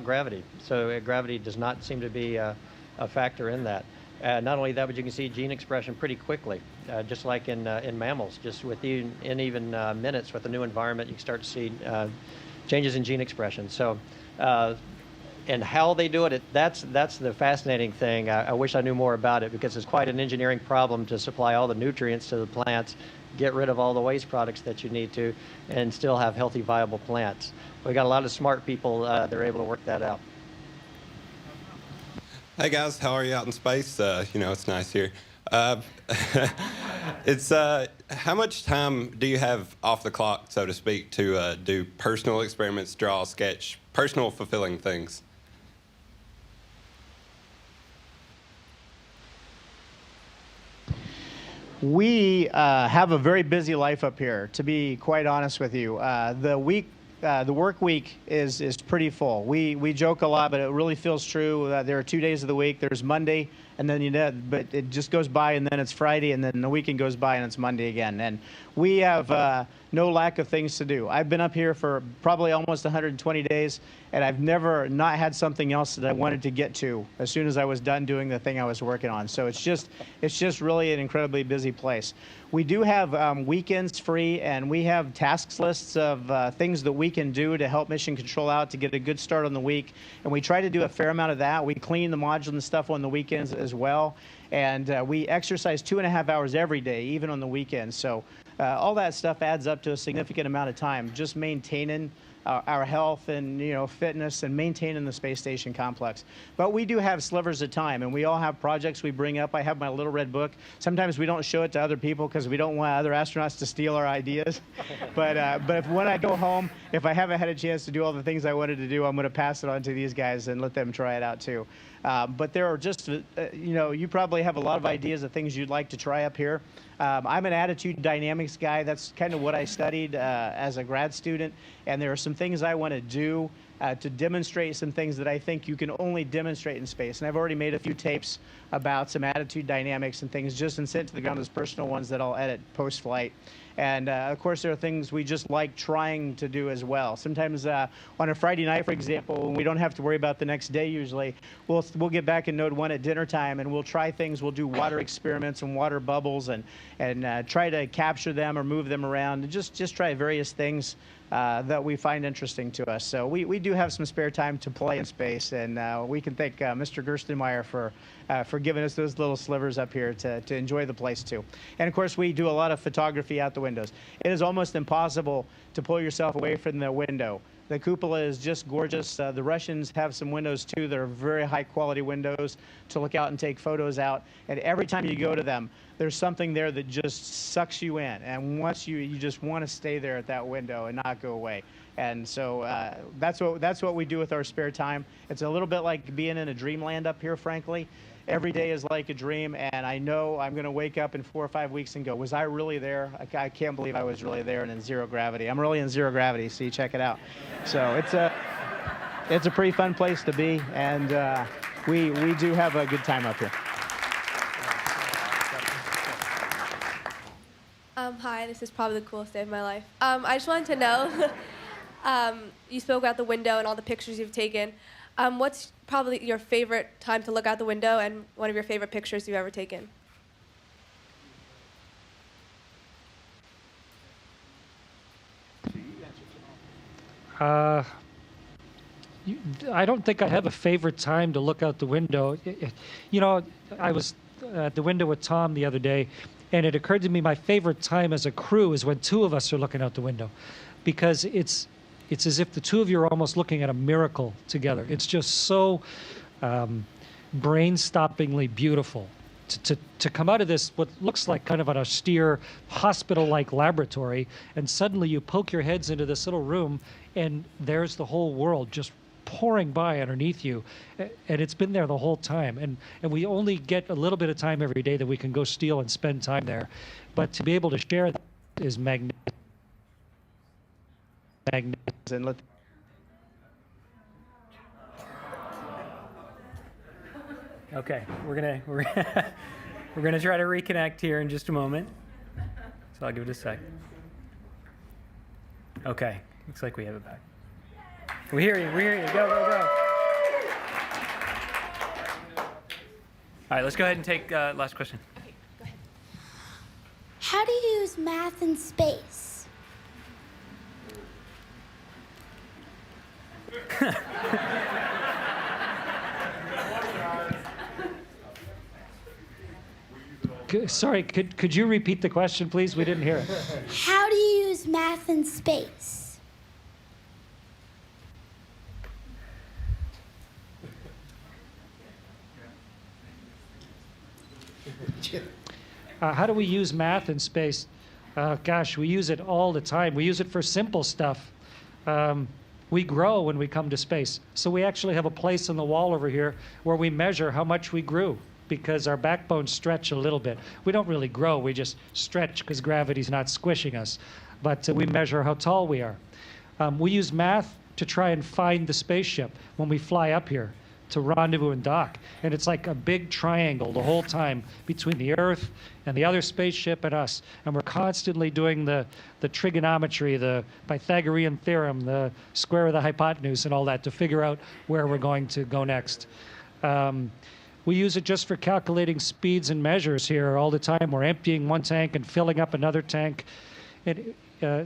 gravity. So gravity does not seem to be a factor in that. Not only that, but you can see gene expression pretty quickly, just like in mammals. Just within even minutes with a new environment, you can start to see changes in gene expression. So, and how they do it, that's the fascinating thing. I wish I knew more about it, because it's quite an engineering problem to supply all the nutrients to the plants, get rid of all the waste products that you need to, and still have healthy, viable plants. We got a lot of smart people that are able to work that out. Hey guys, how are you out in space? It's nice here. How much time do you have off the clock, so to speak, to do personal experiments, draw, sketch, personal fulfilling things? We have a very busy life up here, to be quite honest with you. The work week is pretty full. We joke a lot, but it really feels true. There are 2 days of the week. There's Monday, and then but it just goes by, and then it's Friday, and then the weekend goes by, and it's Monday again. And we have no lack of things to do. I've been up here for probably almost 120 days, and I've never not had something else that I wanted to get to as soon as I was done doing the thing I was working on. So it's just really an incredibly busy place. We do have weekends free, and we have tasks lists of things that we can do to help Mission Control out to get a good start on the week. And we try to do a fair amount of that. We clean the module and stuff on the weekends as well. And we exercise 2.5 hours every day, even on the weekends. So all that stuff adds up to a significant amount of time, just maintaining our health and fitness and maintaining the space station complex. But we do have slivers of time, and we all have projects we bring up. I have my little red book. Sometimes we don't show it to other people because we don't want other astronauts to steal our ideas. But when I go home, if I haven't had a chance to do all the things I wanted to do, I'm going to pass it on to these guys and let them try it out too. But there are just, you probably have a lot of ideas of things you'd like to try up here. I'm an attitude dynamics guy. That's kind of what I studied as a grad student. And there are some things I want to do to demonstrate some things that I think you can only demonstrate in space. And I've already made a few tapes about some attitude dynamics and things just and sent to the ground as personal ones that I'll edit post-flight. And of course, there are things we just like trying to do as well. Sometimes on a Friday night, for example, when we don't have to worry about the next day usually, we'll get back in Node 1 at dinner time and we'll try things. We'll do water experiments and water bubbles and try to capture them or move them around and just try various things that we find interesting to us. So we do have some spare time to play in space, and we can thank Mr. Gerstenmaier for giving us those little slivers up here to enjoy the place too. And of course, we do a lot of photography out the windows. It is almost impossible to pull yourself away from the window. The cupola is just gorgeous. The Russians have some windows too that are very high quality windows to look out and take photos out. And every time you go to them, there's something there that just sucks you in. And once you just want to stay there at that window and not go away. And so that's what we do with our spare time. It's a little bit like being in a dreamland up here, frankly. Every day is like a dream, and I know I'm going to wake up in 4 or 5 weeks and go, was I really there? I can't believe I was really there and in zero gravity. I'm really in zero gravity, so you check it out. So it's a pretty fun place to be, and we do have a good time up here. Hi, this is probably the coolest day of my life. I just wanted to know, you spoke about the window and all the pictures you've taken. What's probably your favorite time to look out the window and one of your favorite pictures you've ever taken? I don't think I have a favorite time to look out the window. I was at the window with Tom the other day, and it occurred to me my favorite time as a crew is when two of us are looking out the window, because it's as if the two of you are almost looking at a miracle together. It's just so brain-stoppingly beautiful to come out of this, what looks like kind of an austere hospital-like laboratory, and suddenly you poke your heads into this little room, and there's the whole world just pouring by underneath you, and it's been there the whole time. And we only get a little bit of time every day that we can go steal and spend time there. But to be able to share that is magnificent. Okay, we're gonna try to reconnect here in just a moment. So I'll give it a sec. Okay, looks like we have it back. We hear you. Go, go, go. All right, let's go ahead and take last question. Okay, go ahead. How do you use math in space? Sorry, could you repeat the question, please? We didn't hear it. How do you use math in space? How do we use math in space? Gosh, we use it all the time. We use it for simple stuff. We grow when we come to space. So we actually have a place on the wall over here where we measure how much we grew, because our backbones stretch a little bit. We don't really grow, we just stretch because gravity's not squishing us. But we measure how tall we are. We use math to try and find the spaceship when we fly up here to rendezvous and dock. And it's like a big triangle the whole time between the Earth and the other spaceship and us. And we're constantly doing the trigonometry, the Pythagorean theorem, the square of the hypotenuse and all that to figure out where we're going to go next. We use it just for calculating speeds and measures here all the time. We're emptying one tank and filling up another tank.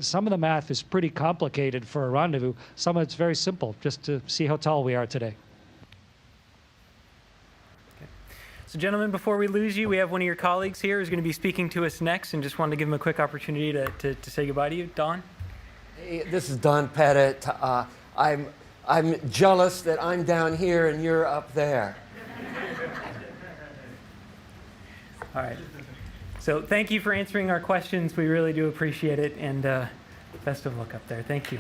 Some of the math is pretty complicated for a rendezvous. Some of it's very simple, just to see how tall we are today. So gentlemen, before we lose you, we have one of your colleagues here who's going to be speaking to us next, and just wanted to give him a quick opportunity to say goodbye to you. Don? Hey, This is Don Pettit. I'm jealous that I'm down here and you're up there. All right. So thank you for answering our questions. We really do appreciate it, and best of luck up there. Thank you.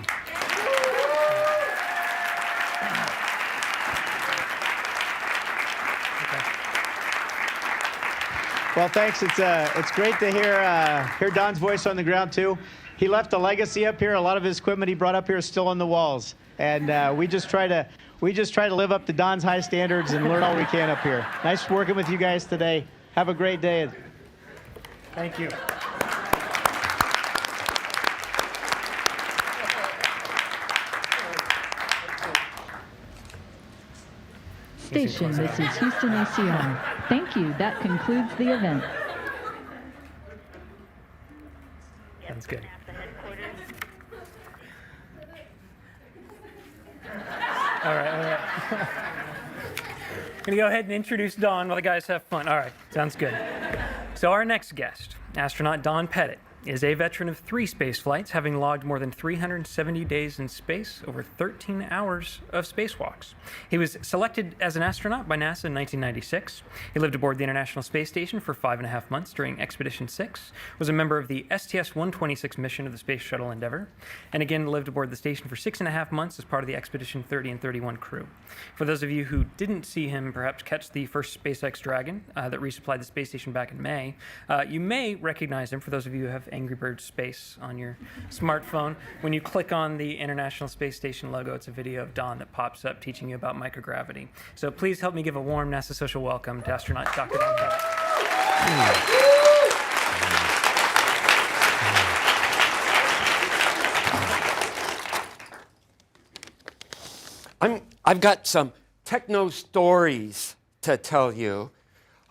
Well, thanks. It's great to hear Don's voice on the ground too. He left a legacy up here. A lot of his equipment he brought up here is still on the walls, and we just try to live up to Don's high standards and learn all we can up here. Nice working with you guys today. Have a great day. Thank you. Station, this is Houston ACR. Thank you. That concludes the event. Sounds good. All right. Gonna go ahead and introduce Don while the guys have fun. All right, sounds good. So our next guest, astronaut Don Pettit, is a veteran of 3 space flights, having logged more than 370 days in space, over 13 hours of spacewalks. He was selected as an astronaut by NASA in 1996. He lived aboard the International Space Station for 5.5 months during Expedition 6, was a member of the STS-126 mission of the Space Shuttle Endeavour, and again lived aboard the station for 6.5 months as part of the Expedition 30 and 31 crew. For those of you who didn't see him perhaps catch the first SpaceX Dragon that resupplied the space station back in May, you may recognize him, for those of you who have Angry Birds Space on your smartphone. When you click on the International Space Station logo, it's a video of Don that pops up teaching you about microgravity. So please help me give a warm NASA social welcome to astronaut Dr. Don Pettit. I've got some techno stories to tell you,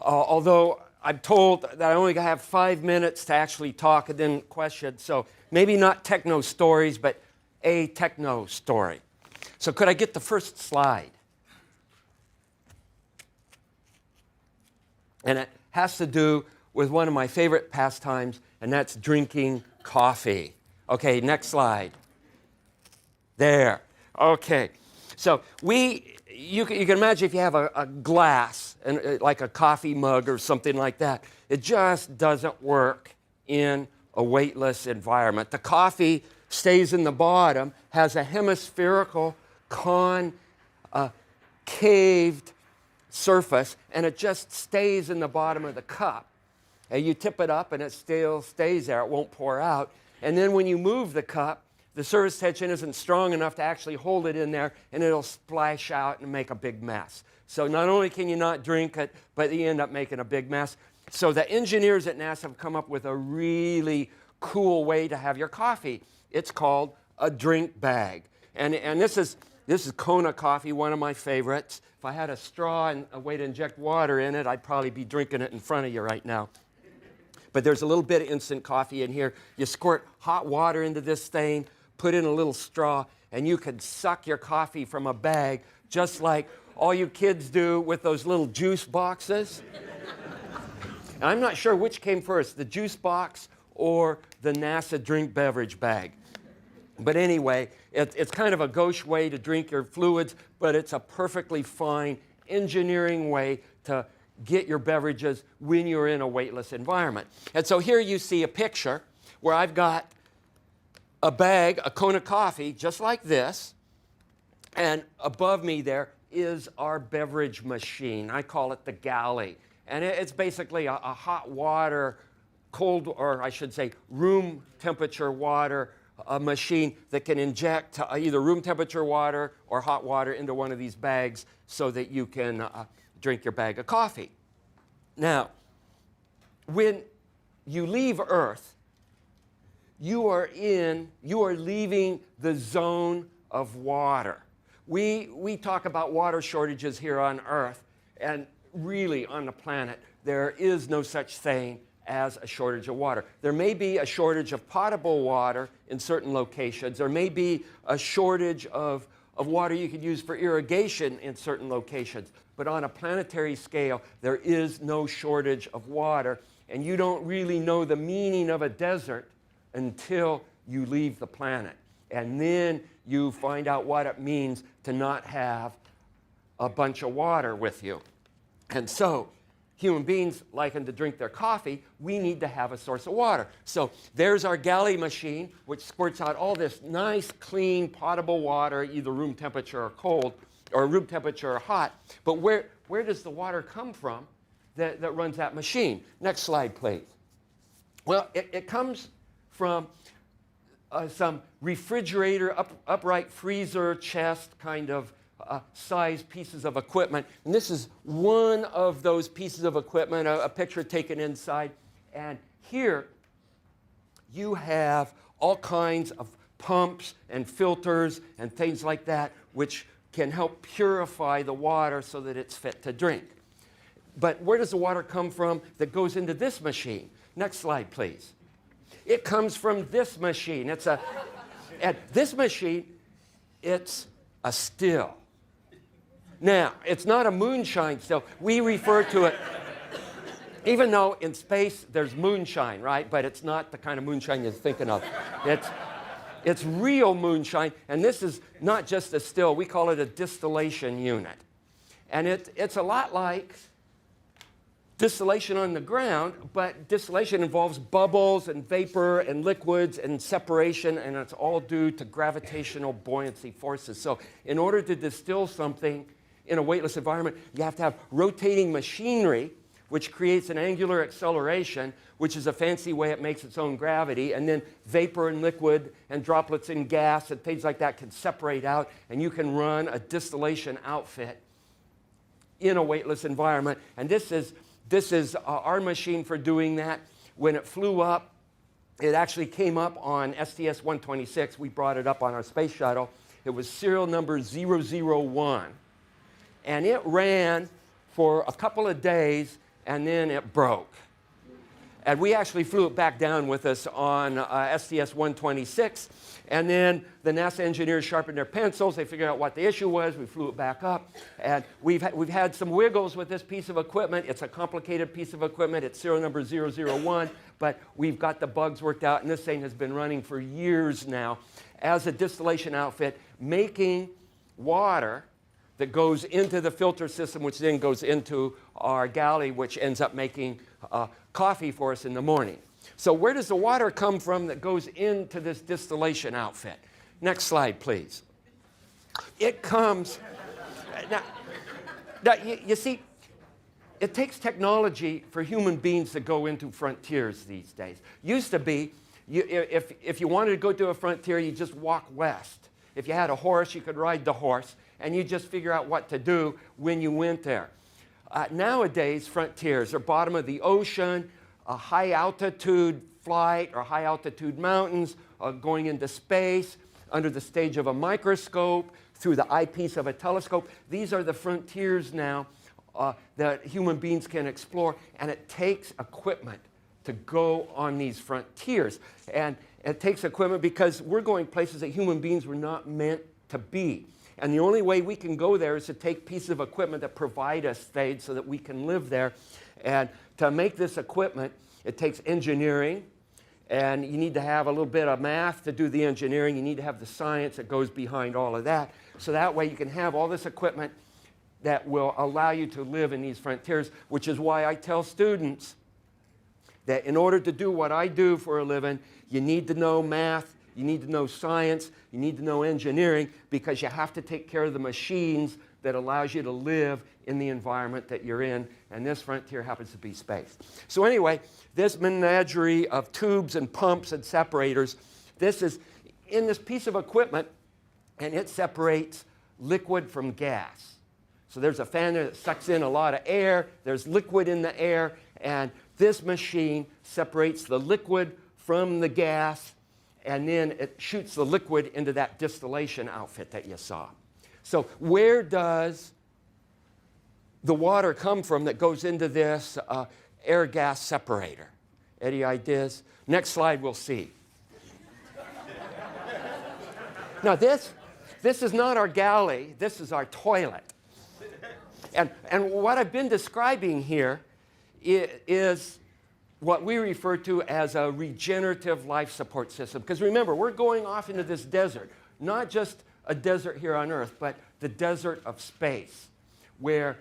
although I'm told that I only have 5 minutes to actually talk and then question, so maybe not techno stories, but a techno story. So could I get the first slide? And it has to do with one of my favorite pastimes, and that's drinking coffee. Okay, next slide. There. Okay. So you can imagine if you have a glass, and like a coffee mug or something like that, it just doesn't work in a weightless environment. The coffee stays in the bottom, has a hemispherical concaved surface, and it just stays in the bottom of the cup. And you tip it up and it still stays there, it won't pour out. And then when you move the cup, the surface tension isn't strong enough to actually hold it in there, and it'll splash out and make a big mess. So not only can you not drink it, but you end up making a big mess. So the engineers at NASA have come up with a really cool way to have your coffee. It's called a drink bag. And this is Kona coffee, one of my favorites. If I had a straw and a way to inject water in it, I'd probably be drinking it in front of you right now. But there's a little bit of instant coffee in here. You squirt hot water into this thing, put in a little straw, and you can suck your coffee from a bag, just like all you kids do with those little juice boxes. And I'm not sure which came first, the juice box or the NASA drink beverage bag. But anyway, it's kind of a gauche way to drink your fluids, but it's a perfectly fine engineering way to get your beverages when you're in a weightless environment. And so here you see a picture where I've got a bag, a Kona coffee, just like this, and above me there is our beverage machine. I call it the galley. And it's basically a hot water, cold, or I should say room temperature water machine that can inject either room temperature water or hot water into one of these bags so that you can drink your bag of coffee. Now, when you leave Earth, you are leaving the zone of water. We talk about water shortages here on Earth, and really on the planet, there is no such thing as a shortage of water. There may be a shortage of potable water in certain locations. There may be a shortage of water you could use for irrigation in certain locations. But on a planetary scale, there is no shortage of water, and you don't really know the meaning of a desert until you leave the planet. And then you find out what it means to not have a bunch of water with you. And so human beings liking to drink their coffee, we need to have a source of water. So there's our galley machine, which squirts out all this nice, clean, potable water, either room temperature or cold, or room temperature or hot. But where does the water come from that runs that machine? Next slide, please. Well, it comes from some refrigerator, upright freezer chest kind of size pieces of equipment. And this is one of those pieces of equipment, a picture taken inside. And here you have all kinds of pumps and filters and things like that, which can help purify the water so that it's fit to drink. But where does the water come from that goes into this machine? Next slide, please. It comes from this machine. And this machine, it's a still. Now, it's not a moonshine still. We refer to it, even though in space there's moonshine, right? But it's not the kind of moonshine you're thinking of. It's real moonshine, and this is not just a still. We call it a distillation unit. And it's a lot like distillation on the ground, but distillation involves bubbles and vapor and liquids and separation, and it's all due to gravitational buoyancy forces. So in order to distill something in a weightless environment, you have to have rotating machinery, which creates an angular acceleration, which is a fancy way it makes its own gravity, and then vapor and liquid and droplets in gas and things like that can separate out, and you can run a distillation outfit in a weightless environment. And this is our machine for doing that. When it flew up, it actually came up on STS-126. We brought it up on our space shuttle. It was serial number 001. And it ran for a couple of days, and then it broke. And we actually flew it back down with us on STS-126. And then the NASA engineers sharpened their pencils. They figured out what the issue was. We flew it back up. And we've had some wiggles with this piece of equipment. It's a complicated piece of equipment. It's serial number 001. But we've got the bugs worked out. And this thing has been running for years now as a distillation outfit, making water that goes into the filter system, which then goes into our galley, which ends up making coffee for us in the morning. So where does the water come from that goes into this distillation outfit? Next slide, please. It comes, now you see, it takes technology for human beings to go into frontiers these days. Used to be, if you wanted to go to a frontier, you just walk west. If you had a horse, you could ride the horse, and you just figure out what to do when you went there. Nowadays, frontiers are bottom of the ocean, a high altitude flight or high altitude mountains, going into space, under the stage of a microscope, through the eyepiece of a telescope. These are the frontiers now that human beings can explore, and it takes equipment to go on these frontiers. And it takes equipment because we're going places that human beings were not meant to be. And the only way we can go there is to take pieces of equipment that provide us aid so that we can live there. And to make this equipment, it takes engineering, and you need to have a little bit of math to do the engineering. You need to have the science that goes behind all of that. So that way you can have all this equipment that will allow you to live in these frontiers, which is why I tell students that in order to do what I do for a living, you need to know math, you need to know science, you need to know engineering, because you have to take care of the machines that allows you to live in the environment that you're in, and this frontier happens to be space. So anyway, this menagerie of tubes and pumps and separators, this is in this piece of equipment, and it separates liquid from gas. So there's a fan there that sucks in a lot of air, there's liquid in the air, and this machine separates the liquid from the gas, and then it shoots the liquid into that distillation outfit that you saw. So where does the water come from that goes into this air-gas separator? Any ideas? Next slide, we'll see. Now this is not our galley, this is our toilet. And what I've been describing here is what we refer to as a regenerative life support system. Because remember, we're going off into this desert, not just a desert here on Earth, but the desert of space, where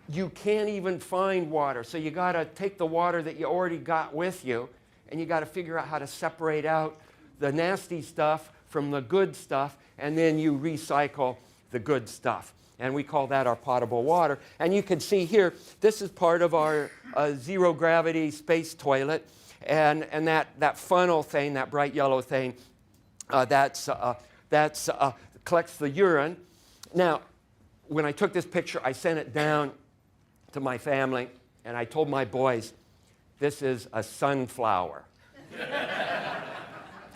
you can't even find water. So you got to take the water that you already got with you, and you got to figure out how to separate out the nasty stuff from the good stuff, and then you recycle the good stuff. And we call that our potable water. And you can see here, this is part of our zero-gravity space toilet. And that funnel thing, that bright yellow thing, collects the urine. Now, when I took this picture, I sent it down to my family, and I told my boys, this is a sunflower.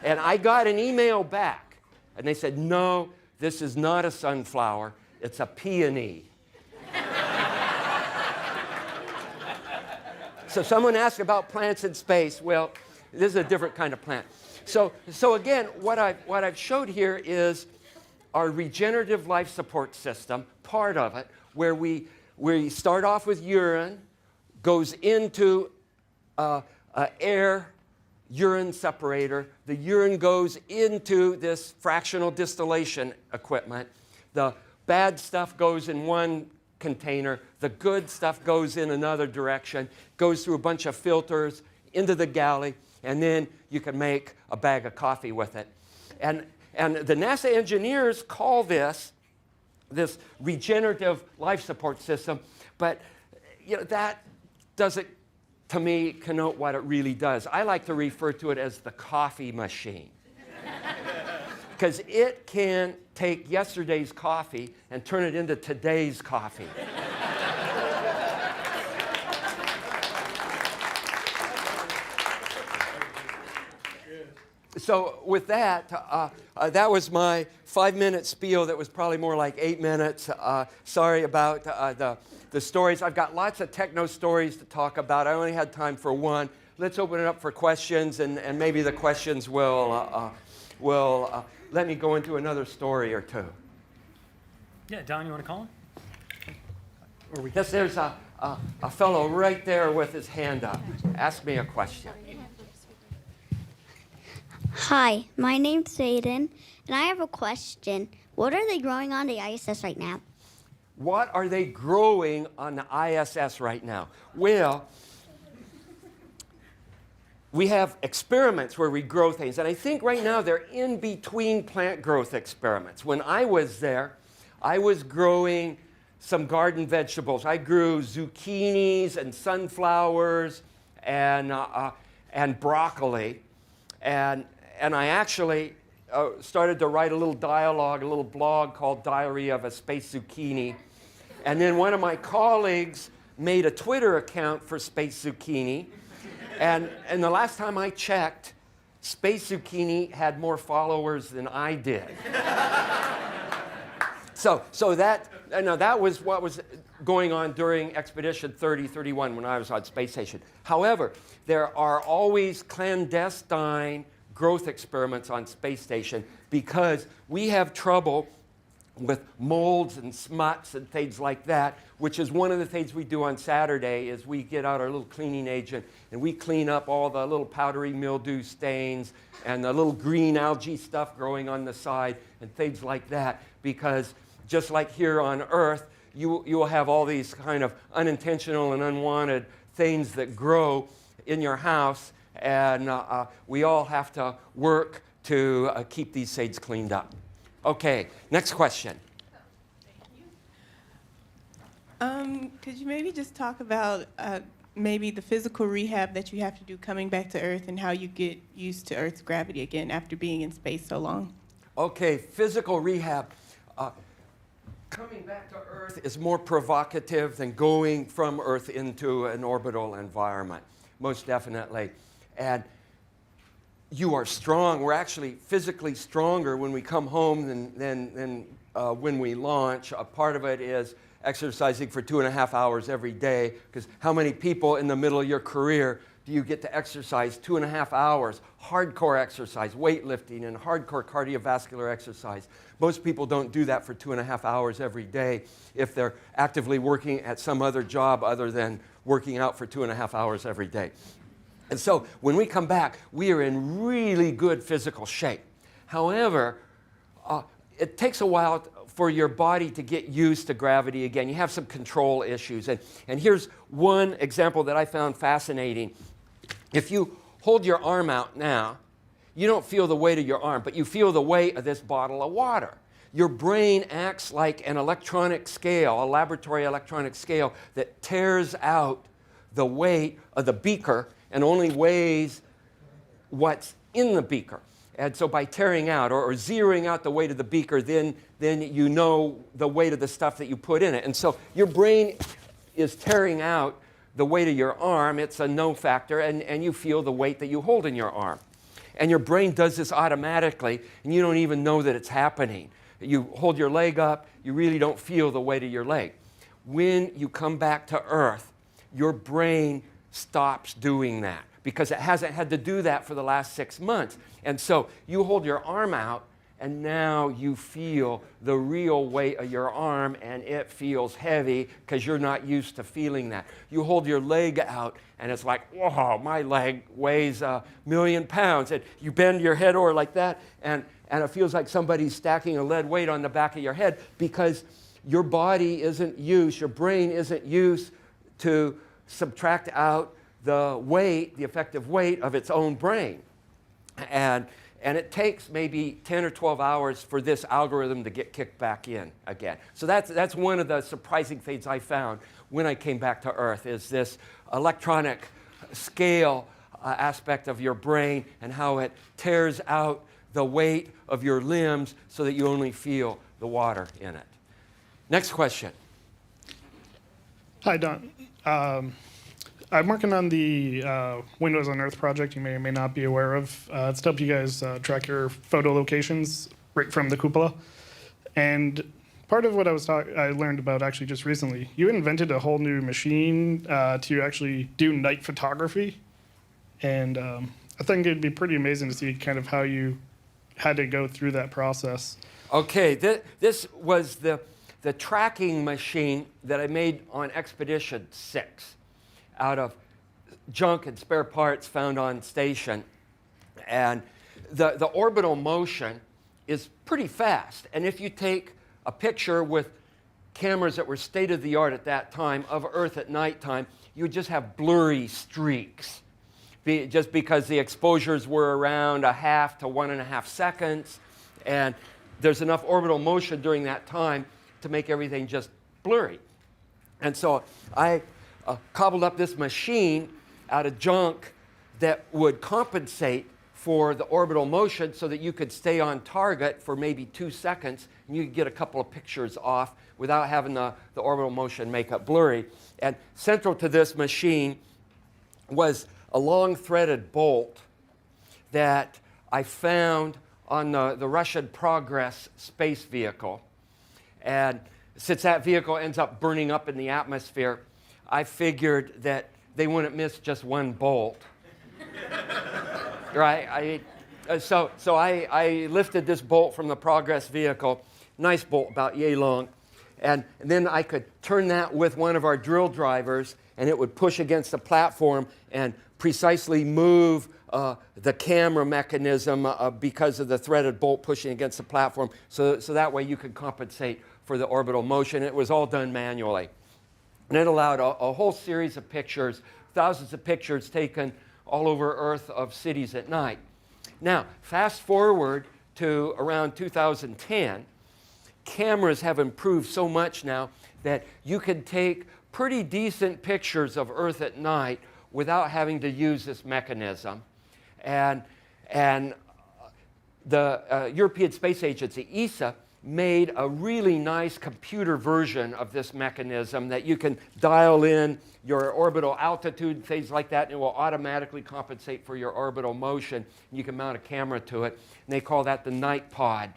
And I got an email back, and they said, no, this is not a sunflower. It's a peony. So someone asked about plants in space. Well, this is a different kind of plant. So again, what I've showed here is our regenerative life support system, part of it, where we start off with urine, goes into air urine separator. The urine goes into this fractional distillation equipment. The bad stuff goes in one container. The good stuff goes in another direction, goes through a bunch of filters into the galley, and then you can make a bag of coffee with it. And the NASA engineers call this regenerative life support system, but that doesn't, to me, connote what it really does. I like to refer to it as the coffee machine. Because it can take yesterday's coffee and turn it into today's coffee. So with that, that was my 5-minute spiel that was probably more like 8 minutes. Sorry about the stories. I've got lots of techno stories to talk about. I only had time for one. Let's open it up for questions, and maybe the questions will let me go into another story or two. Yeah, Don, you want to call him? Yes, there's a fellow right there with his hand up. Ask me a question. Hi, my name's Aiden, and I have a question. What are they growing on the ISS right now? What are they growing on the ISS right now? Well, we have experiments where we grow things, and I think right now they're in between plant growth experiments. When I was there, I was growing some garden vegetables. I grew zucchinis and sunflowers and broccoli, and I actually started to write a little dialogue, a little blog called Diary of a Space Zucchini. And then one of my colleagues made a Twitter account for Space Zucchini. And the last time I checked, Space Zucchini had more followers than I did. So that was what was going on during Expedition 3031 when I was on Space Station. However, there are always clandestine growth experiments on Space Station because we have trouble with molds and smuts and things like that, which is one of the things we do on Saturday is we get out our little cleaning agent and we clean up all the little powdery mildew stains and the little green algae stuff growing on the side and things like that, because just like here on Earth, you will have all these kind of unintentional and unwanted things that grow in your house, and we all have to work to keep these seeds cleaned up. Okay, next question. Could you maybe just talk about maybe the physical rehab that you have to do coming back to Earth and how you get used to Earth's gravity again after being in space so long? Okay, physical rehab. Coming back to Earth is more provocative than going from Earth into an orbital environment, most definitely. And you are strong. We're actually physically stronger when we come home than when we launch. A part of it is exercising for 2.5 hours every day, because how many people in the middle of your career do you get to exercise 2.5 hours, hardcore exercise, weightlifting and hardcore cardiovascular exercise? Most people don't do that for 2.5 hours every day if they're actively working at some other job other than working out for 2.5 hours every day. And so when we come back, we are in really good physical shape. However, it takes a while for your body to get used to gravity again. You have some control issues. And here's one example that I found fascinating. If you hold your arm out now, you don't feel the weight of your arm, but you feel the weight of this bottle of water. Your brain acts like an electronic scale, a laboratory electronic scale that tears out the weight of the beaker and only weighs what's in the beaker. And so by tearing out or zeroing out the weight of the beaker, then you know the weight of the stuff that you put in it. And so your brain is tearing out the weight of your arm. It's a no factor, and you feel the weight that you hold in your arm. And your brain does this automatically, and you don't even know that it's happening. You hold your leg up, you really don't feel the weight of your leg. When you come back to Earth, your brain stops doing that because it hasn't had to do that for the last 6 months. And so you hold your arm out, and now you feel the real weight of your arm, and it feels heavy because you're not used to feeling that. You hold your leg out, and it's like, whoa, my leg weighs 1,000,000 pounds. And you bend your head over like that, and it feels like somebody's stacking a lead weight on the back of your head because your body isn't used, your brain isn't used to subtract out the weight, the effective weight of its own brain. And it takes maybe 10 or 12 hours for this algorithm to get kicked back in again. So that's one of the surprising things I found when I came back to Earth, is this electronic scale aspect of your brain and how it tears out the weight of your limbs so that you only feel the water in it. Next question. Hi, Don. I'm working on the Windows on Earth project you may or may not be aware of. It's to help you guys track your photo locations right from the cupola. And part of what I learned about actually just recently, you invented a whole new machine to actually do night photography. And I think it'd be pretty amazing to see kind of how you had to go through that process. Okay, this was the tracking machine that I made on Expedition 6 out of junk and spare parts found on station. And the orbital motion is pretty fast. And if you take a picture with cameras that were state-of-the-art at that time of Earth at nighttime, you would just have blurry streaks, just because the exposures were around 0.5 to 1.5 seconds. And there's enough orbital motion during that time to make everything just blurry. And so I cobbled up this machine out of junk that would compensate for the orbital motion so that you could stay on target for maybe 2 seconds and you could get a couple of pictures off without having the orbital motion make it blurry. And central to this machine was a long threaded bolt that I found on the Russian Progress space vehicle. And since that vehicle ends up burning up in the atmosphere, I figured that they wouldn't miss just one bolt. Right? So I lifted this bolt from the Progress vehicle, nice bolt about yay long, and then I could turn that with one of our drill drivers, and it would push against the platform and precisely move the camera mechanism because of the threaded bolt pushing against the platform, so that way you could compensate for the orbital motion. It was all done manually. And it allowed a whole series of pictures, thousands of pictures taken all over Earth of cities at night. Now, fast forward to around 2010, cameras have improved so much now that you can take pretty decent pictures of Earth at night without having to use this mechanism. And the European Space Agency, ESA, made a really nice computer version of this mechanism that you can dial in your orbital altitude, things like that, and it will automatically compensate for your orbital motion. You can mount a camera to it, and they call that the Night Pod.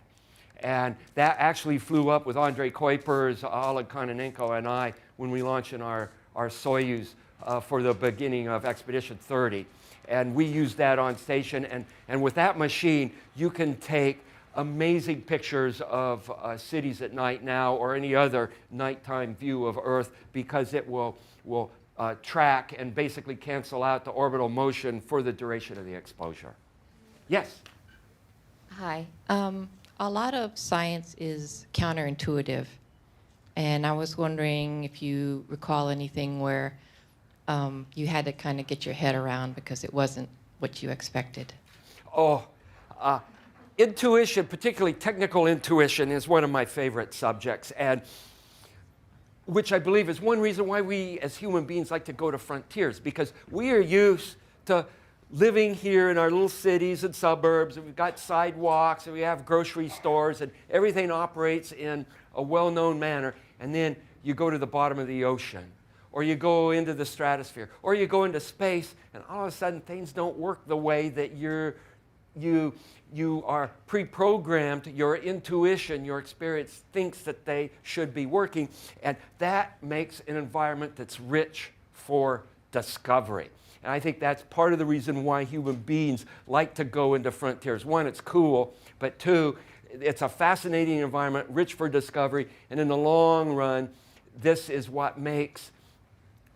And that actually flew up with Andrei Kuipers, Oleg Kononenko, and I when we launched in our Soyuz for the beginning of Expedition 30. And we used that on station, and with that machine, you can take amazing pictures of cities at night now or any other nighttime view of Earth because it will track and basically cancel out the orbital motion for the duration of the exposure. Yes? Hi. A lot of science is counterintuitive. And I was wondering if you recall anything where you had to kind of get your head around because it wasn't what you expected. Oh, intuition, particularly technical intuition, is one of my favorite subjects, and which I believe is one reason why we as human beings like to go to frontiers, because we are used to living here in our little cities and suburbs, and we've got sidewalks, and we have grocery stores, and everything operates in a well-known manner, and then you go to the bottom of the ocean, or you go into the stratosphere, or you go into space, and all of a sudden things don't work the way that you are pre-programmed, your intuition, your experience thinks that they should be working, and that makes an environment that's rich for discovery. And I think that's part of the reason why human beings like to go into frontiers. One, it's cool, but two, it's a fascinating environment, rich for discovery, and in the long run, this is what makes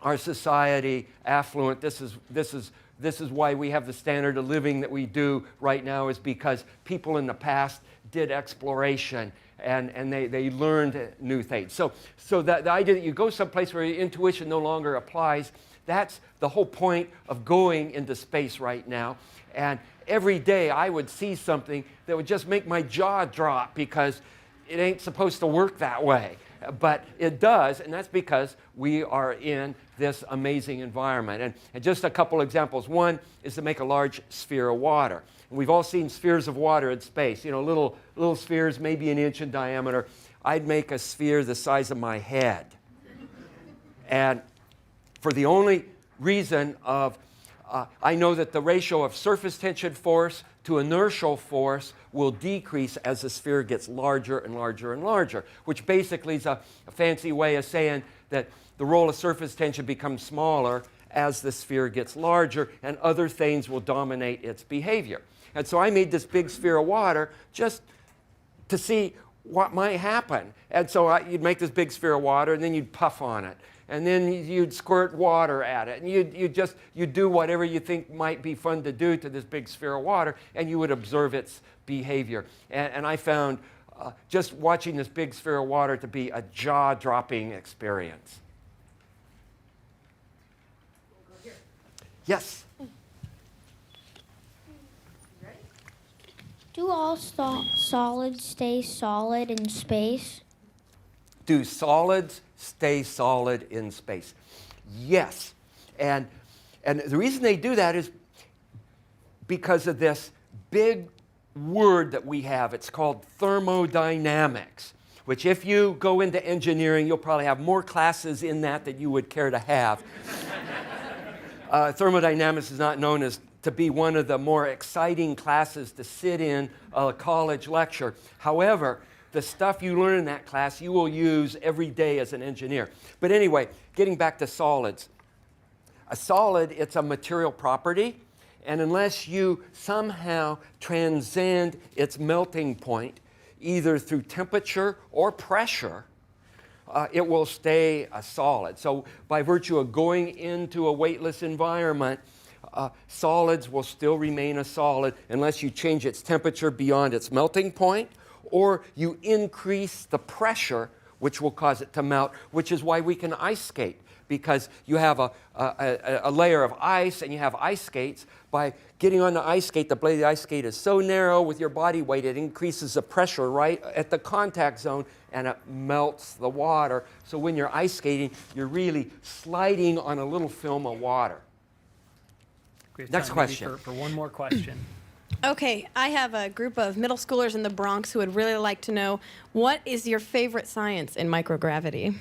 our society affluent. This is why we have the standard of living that we do right now, is because people in the past did exploration and they learned new things. So that the idea that you go someplace where your intuition no longer applies, that's the whole point of going into space right now. And every day I would see something that would just make my jaw drop because it ain't supposed to work that way. But it does, and that's because we are in this amazing environment. And just a couple examples. One is to make a large sphere of water. And we've all seen spheres of water in space, you know, little spheres, maybe an inch in diameter. I'd make a sphere the size of my head. And for the only reason of, I know that the ratio of surface tension force to inertial force will decrease as the sphere gets larger and larger and larger, which basically is a fancy way of saying that the role of surface tension becomes smaller as the sphere gets larger, and other things will dominate its behavior. And so I made this big sphere of water just to see what might happen. And so you'd make this big sphere of water, and then you'd puff on it. And then you'd squirt water at it, and you'd do whatever you think might be fun to do to this big sphere of water, and you would observe its behavior. And I found just watching this big sphere of water to be a jaw-dropping experience. Yes? Do all solids stay solid in space? Do solids stay solid in space? Yes. And the reason they do that is because of this big word that we have. It's called thermodynamics, which if you go into engineering, you'll probably have more classes in that than you would care to have. Thermodynamics is not known as to be one of the more exciting classes to sit in a college lecture. However, the stuff you learn in that class, you will use every day as an engineer. But anyway, getting back to solids. A solid, it's a material property, and unless you somehow transcend its melting point, either through temperature or pressure, it will stay a solid. So by virtue of going into a weightless environment, solids will still remain a solid unless you change its temperature beyond its melting point, or you increase the pressure, which will cause it to melt, which is why we can ice skate, because you have a layer of ice and you have ice skates. By getting on the ice skate, the blade of the ice skate is so narrow with your body weight, it increases the pressure right at the contact zone, and it melts the water. So when you're ice skating, you're really sliding on a little film of water. Next question. For one more question. Okay, I have a group of middle schoolers in the Bronx who would really like to know, what is your favorite science in microgravity?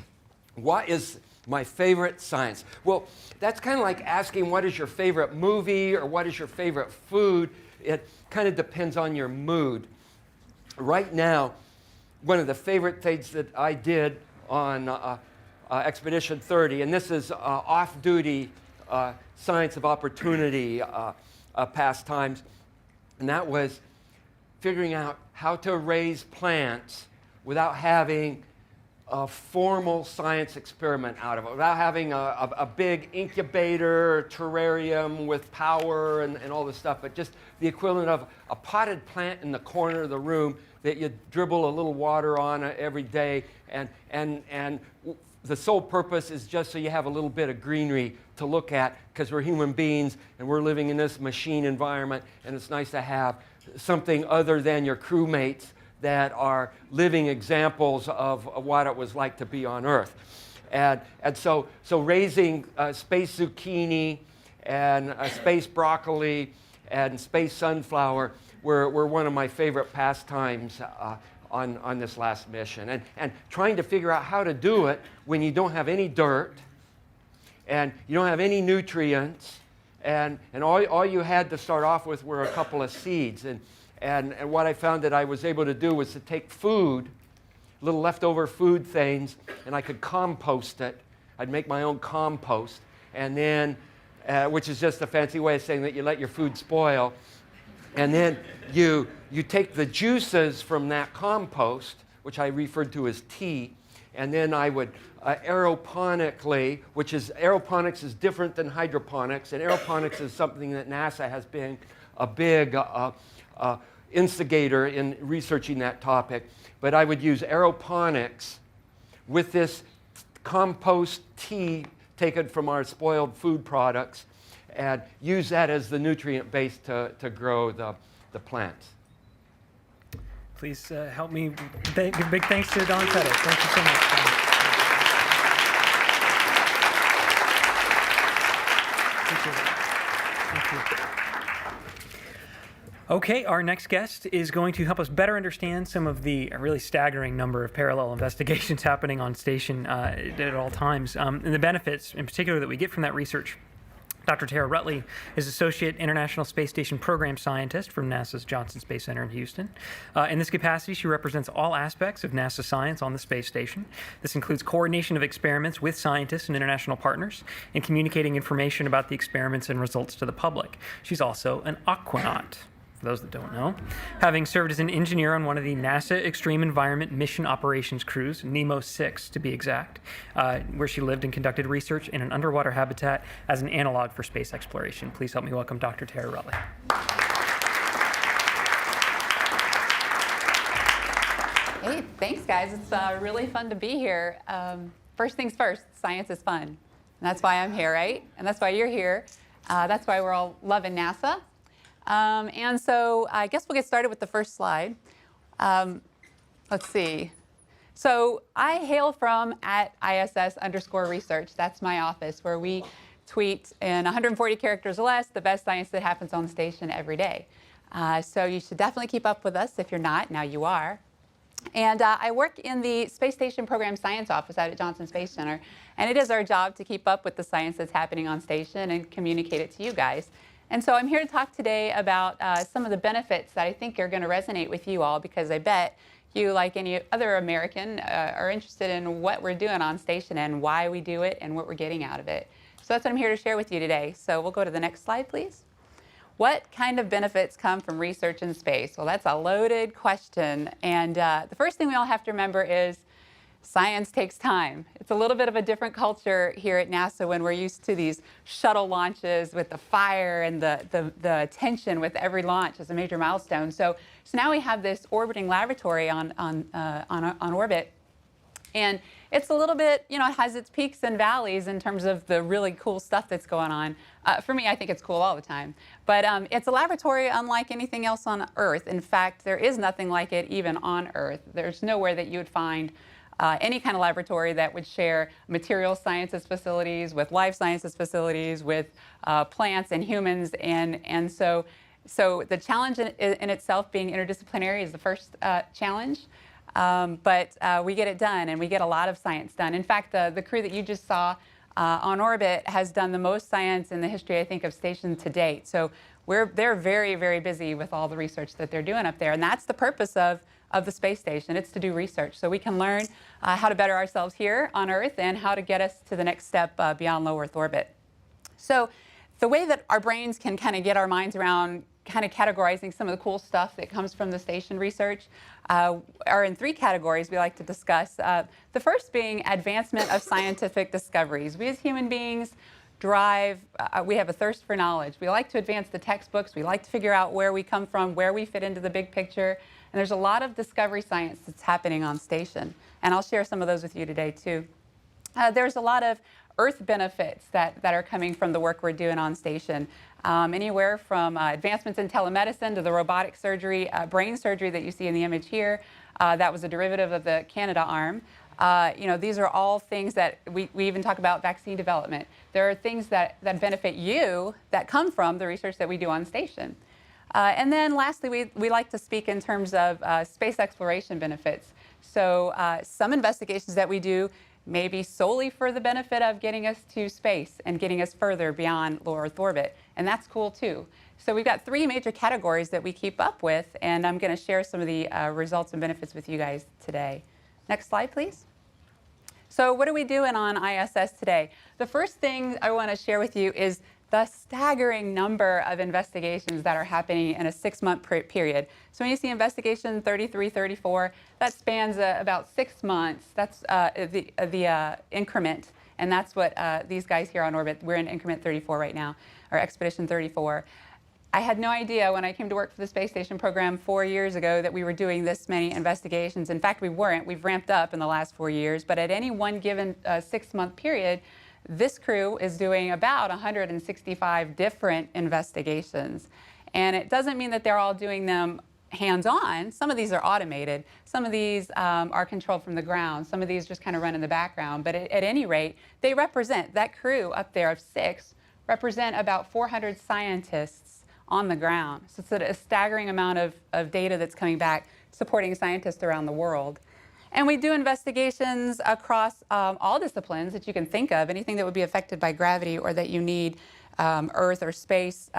What is my favorite science? Well, that's kind of like asking what is your favorite movie or what is your favorite food. It kind of depends on your mood. Right now, one of the favorite things that I did on Expedition 30, and this is off-duty science of opportunity pastimes, and that was figuring out how to raise plants without having a formal science experiment out of it, without having a big incubator, terrarium with power and all this stuff, but just the equivalent of a potted plant in the corner of the room that you dribble a little water on every day, and the sole purpose is just so you have a little bit of greenery to look at, because we're human beings and we're living in this machine environment, and it's nice to have something other than your crewmates that are living examples of what it was like to be on Earth. And so raising space zucchini and space broccoli and space sunflower were one of my favorite pastimes on this last mission. And trying to figure out how to do it when you don't have any dirt and you don't have any nutrients, and all you had to start off with were a couple of seeds. And what I found that I was able to do was to take food, little leftover food things, and I could compost it. I'd make my own compost, and then, which is just a fancy way of saying that you let your food spoil. And then you take the juices from that compost, which I referred to as tea, and then I would aeroponically, aeroponics is different than hydroponics, and aeroponics is something that NASA has been a big instigator in researching that topic. But I would use aeroponics with this compost tea taken from our spoiled food products and use that as the nutrient base to grow the plants. Please help me give big thanks to Don Pettit. Thank you so much, Don. Appreciate it. Thank you. Okay, our next guest is going to help us better understand some of the really staggering number of parallel investigations happening on station at all times, and the benefits in particular that we get from that research. Dr. Tara Rutley is Associate International Space Station Program Scientist from NASA's Johnson Space Center in Houston. In this capacity, she represents all aspects of NASA science on the space station. This includes coordination of experiments with scientists and international partners and communicating information about the experiments and results to the public. She's also an aquanaut, for those that don't know, having served as an engineer on one of the NASA Extreme Environment Mission Operations crews, Nemo 6 to be exact, where she lived and conducted research in an underwater habitat as an analog for space exploration. Please help me welcome Dr. Tara Rutley. Hey, thanks guys. It's really fun to be here. First things first, science is fun. And that's why I'm here, right? And that's why you're here. That's why we're all loving NASA. And so I guess we'll get started with the first slide. Let's see. So I hail from @ISS_research. That's my office, where we tweet in 140 characters or less the best science that happens on the station every day. So you should definitely keep up with us. If you're not, now you are. And I work in the Space Station Program Science Office out at Johnson Space Center. And it is our job to keep up with the science that's happening on station and communicate it to you guys. And so I'm here to talk today about some of the benefits that I think are going to resonate with you all, because I bet you, like any other American, are interested in what we're doing on station and why we do it and what we're getting out of it. So that's what I'm here to share with you today. So we'll go to the next slide, please. What kind of benefits come from research in space? Well, that's a loaded question. And the first thing we all have to remember is science takes time. It's a little bit of a different culture here at NASA when we're used to these shuttle launches with the fire and the attention with every launch as a major milestone. So now we have this orbiting laboratory on orbit. And it's a little bit, it has its peaks and valleys in terms of the really cool stuff that's going on. For me, I think it's cool all the time. But it's a laboratory unlike anything else on Earth. In fact, there is nothing like it even on Earth. There's nowhere that you would find any kind of laboratory that would share material sciences facilities with life sciences facilities, with plants and humans. And so the challenge in itself, being interdisciplinary, is the first challenge. But we get it done, and we get a lot of science done. In fact, the crew that you just saw on orbit has done the most science in the history, I think, of station to date. So they're very, very busy with all the research that they're doing up there. And that's the purpose of the space station. It's to do research so we can learn how to better ourselves here on Earth and how to get us to the next step beyond low Earth orbit. So the way that our brains can kind of get our minds around kind of categorizing some of the cool stuff that comes from the station research are in 3 categories we like to discuss. The first being advancement of scientific discoveries. We as human beings we have a thirst for knowledge. We like to advance the textbooks. We like to figure out where we come from, where we fit into the big picture. And there's a lot of discovery science that's happening on station. And I'll share some of those with you today too. There's a lot of Earth benefits that are coming from the work we're doing on station. Anywhere from advancements in telemedicine to the robotic surgery, brain surgery that you see in the image here. That was a derivative of the Canada arm. These are all things that we even talk about vaccine development. There are things that benefit you that come from the research that we do on station. And then lastly, we like to speak in terms of space exploration benefits. So some investigations that we do may be solely for the benefit of getting us to space and getting us further beyond low Earth orbit. And that's cool too. So we've got 3 major categories that we keep up with, and I'm going to share some of the results and benefits with you guys today. Next slide, please. So what are we doing on ISS today? The first thing I want to share with you is the staggering number of investigations that are happening in a 6-month period. So when you see investigation 33, 34, that spans about 6 months. That's the increment, and that's what these guys here on orbit, we're in increment 34 right now, or expedition 34. I had no idea when I came to work for the space station program 4 years ago that we were doing this many investigations. In fact, we weren't. We've ramped up in the last 4 years, but at any one given 6-month period, this crew is doing about 165 different investigations. And it doesn't mean that they're all doing them hands-on. Some of these are automated. Some of these are controlled from the ground. Some of these just kind of run in the background. But at any rate, they represent, that crew up there of 6, represent about 400 scientists on the ground. So it's a staggering amount of data that's coming back supporting scientists around the world. And we do investigations across all disciplines that you can think of, anything that would be affected by gravity or that you need Earth or space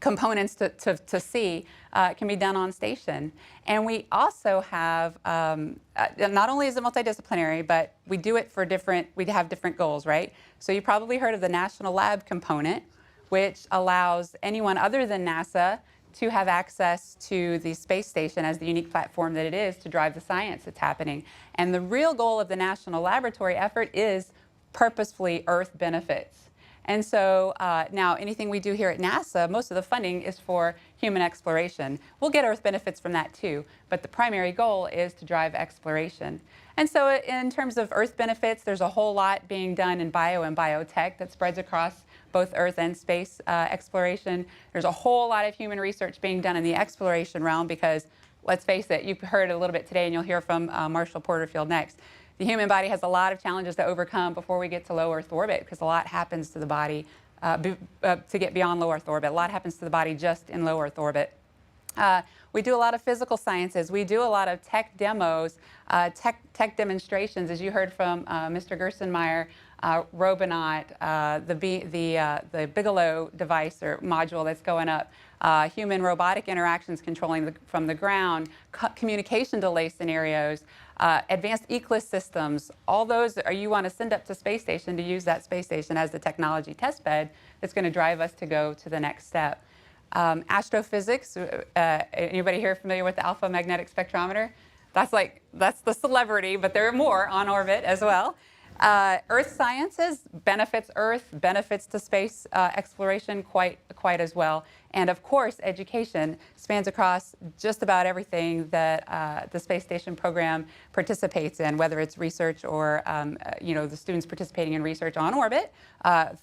components to see can be done on station. And we also have, not only is it multidisciplinary, but we do it for we have different goals, right? So you probably heard of the National Lab component, which allows anyone other than NASA to have access to the space station as the unique platform that it is to drive the science that's happening. And the real goal of the National Laboratory effort is purposefully Earth benefits. And so now anything we do here at NASA, most of the funding is for human exploration. We'll get Earth benefits from that too, but the primary goal is to drive exploration. And so in terms of Earth benefits, there's a whole lot being done in bio and biotech that spreads across both Earth and space exploration. There's a whole lot of human research being done in the exploration realm because, let's face it, you've heard a little bit today and you'll hear from Marshall Porterfield next. The human body has a lot of challenges to overcome before we get to low Earth orbit because a lot happens to the body to get beyond low Earth orbit. A lot happens to the body just in low Earth orbit. We do a lot of physical sciences. We do a lot of tech demos, tech demonstrations, as you heard from Mr. Gerstenmaier, Robonaut, the Bigelow device or module that's going up, human robotic interactions controlling from the ground, communication delay scenarios, advanced ECLSS systems. All those you want to send up to space station to use that space station as the technology test bed that's going to drive us to go to the next step. Astrophysics, anybody here familiar with the alpha magnetic spectrometer? That's the celebrity, but there are more on orbit as well. Earth sciences benefits Earth, benefits to space exploration quite as well. And of course, education spans across just about everything that the space station program participates in, whether it's research or the students participating in research on orbit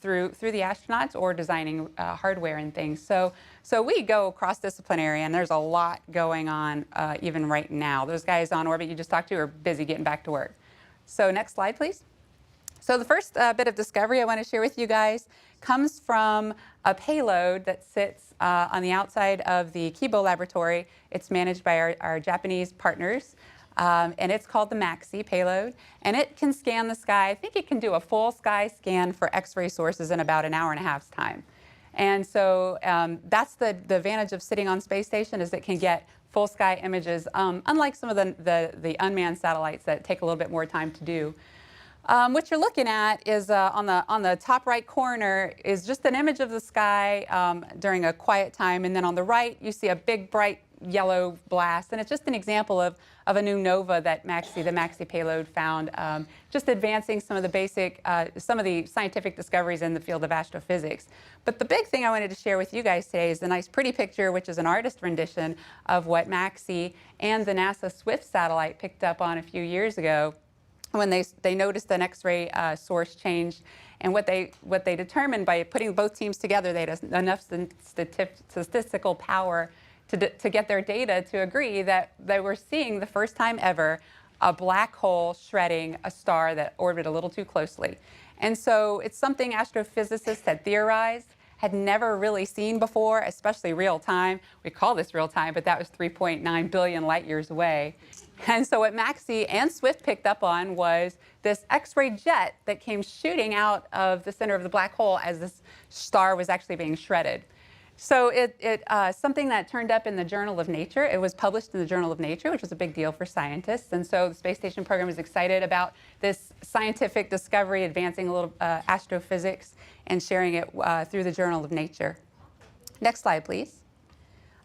through the astronauts or designing hardware and things. So we go cross-disciplinary, and there's a lot going on even right now. Those guys on orbit you just talked to are busy getting back to work. So next slide, please. So the first bit of discovery I want to share with you guys comes from a payload that sits on the outside of the Kibo laboratory. It's managed by our Japanese partners, and it's called the MAXI payload. And it can scan the sky. I think it can do a full sky scan for X-ray sources in about an hour and a half's time. And so that's the advantage of sitting on space station is it can get full sky images, unlike some of the unmanned satellites that take a little bit more time to do. What you're looking at is on the top right corner is just an image of the sky during a quiet time, and then on the right you see a big bright yellow blast, and it's just an example of a new nova that the MAXI payload found, just advancing some of the scientific discoveries in the field of astrophysics. But the big thing I wanted to share with you guys today is the nice pretty picture, which is an artist rendition of what MAXI and the NASA SWIFT satellite picked up on a few years ago, when they noticed an X-ray source change. And what they determined by putting both teams together, they had enough statistical power to get their data to agree that they were seeing the first time ever a black hole shredding a star that orbited a little too closely. And so it's something astrophysicists had theorized, had never really seen before, especially real time. We call this real time, but that was 3.9 billion light years away. And so what MAXI and SWIFT picked up on was this X-ray jet that came shooting out of the center of the black hole as this star was actually being shredded. So it's something that turned up in the Journal of Nature. It was published in the Journal of Nature, which was a big deal for scientists. And so the Space Station program is excited about this scientific discovery, advancing a little astrophysics, and sharing it through the Journal of Nature. Next slide, please.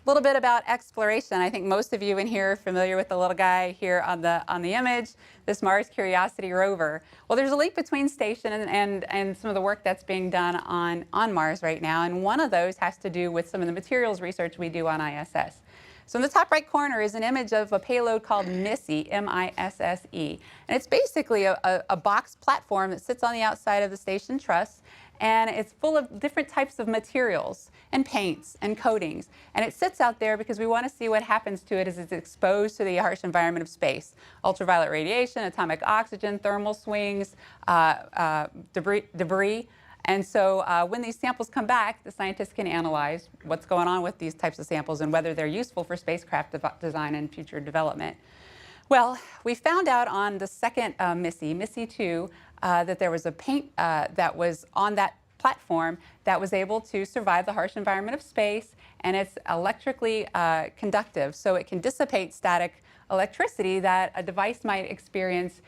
A little bit about exploration. I think most of you in here are familiar with the little guy here on the image, this Mars Curiosity rover. Well, there's a link between station and some of the work that's being done on Mars right now, and one of those has to do with some of the materials research we do on ISS. So in the top right corner is an image of a payload called MISSE, M-I-S-S-E. And it's basically a box platform that sits on the outside of the station truss, and it's full of different types of materials and paints and coatings. And it sits out there because we want to see what happens to it as it's exposed to the harsh environment of space. Ultraviolet radiation, atomic oxygen, thermal swings, debris. And so when these samples come back, the scientists can analyze what's going on with these types of samples and whether they're useful for spacecraft design and future development. Well, we found out on the second MISSE 2, that there was a paint that was on that platform that was able to survive the harsh environment of space, and it's electrically conductive, so it can dissipate static electricity that a device might experience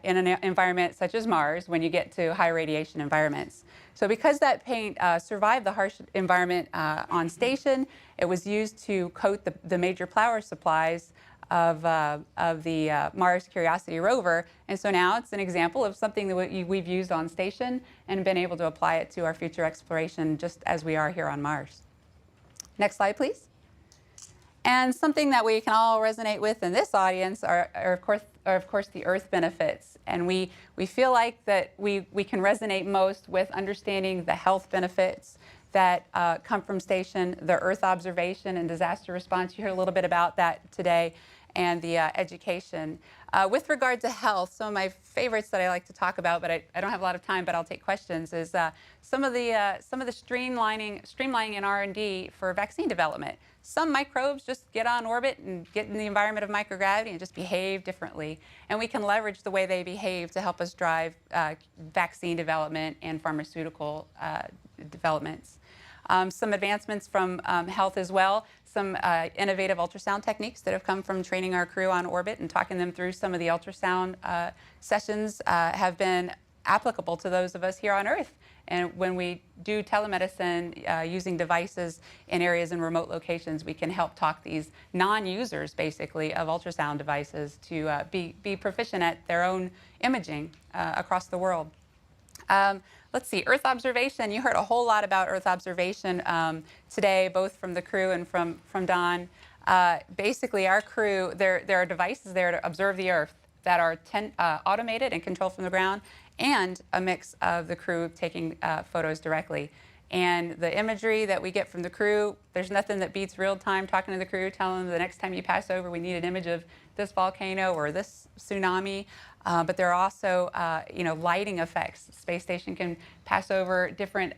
in an environment such as Mars when you get to high radiation environments. So because that paint survived the harsh environment on station, it was used to coat the major power supplies of the Mars Curiosity rover. And so now it's an example of something that we've used on station and been able to apply it to our future exploration just as we are here on Mars. Next slide, please. And something that we can all resonate with in this audience are of course, the Earth benefits. And we feel like that we can resonate most with understanding the health benefits that come from station, the Earth observation and disaster response. You heard a little bit about that today, and the education. With regard to health, some of my favorites that I like to talk about, but I don't have a lot of time, but I'll take questions, is some of the streamlining in R&D for vaccine development. Some microbes just get on orbit and get in the environment of microgravity and just behave differently. And we can leverage the way they behave to help us drive vaccine development and pharmaceutical developments. Some advancements from health as well. Some innovative ultrasound techniques that have come from training our crew on orbit and talking them through some of the ultrasound sessions have been applicable to those of us here on Earth. And when we do telemedicine using devices in areas in remote locations, we can help talk these non-users, basically, of ultrasound devices to be proficient at their own imaging across the world. Let's see, Earth observation. You heard a whole lot about Earth observation today, both from the crew and from Don. Basically, our crew, there are devices there to observe the Earth that are automated and controlled from the ground, and a mix of the crew taking photos directly. And the imagery that we get from the crew, there's nothing that beats real time talking to the crew, telling them the next time you pass over, we need an image of this volcano or this tsunami. But there are also, lighting effects. The space station can pass over different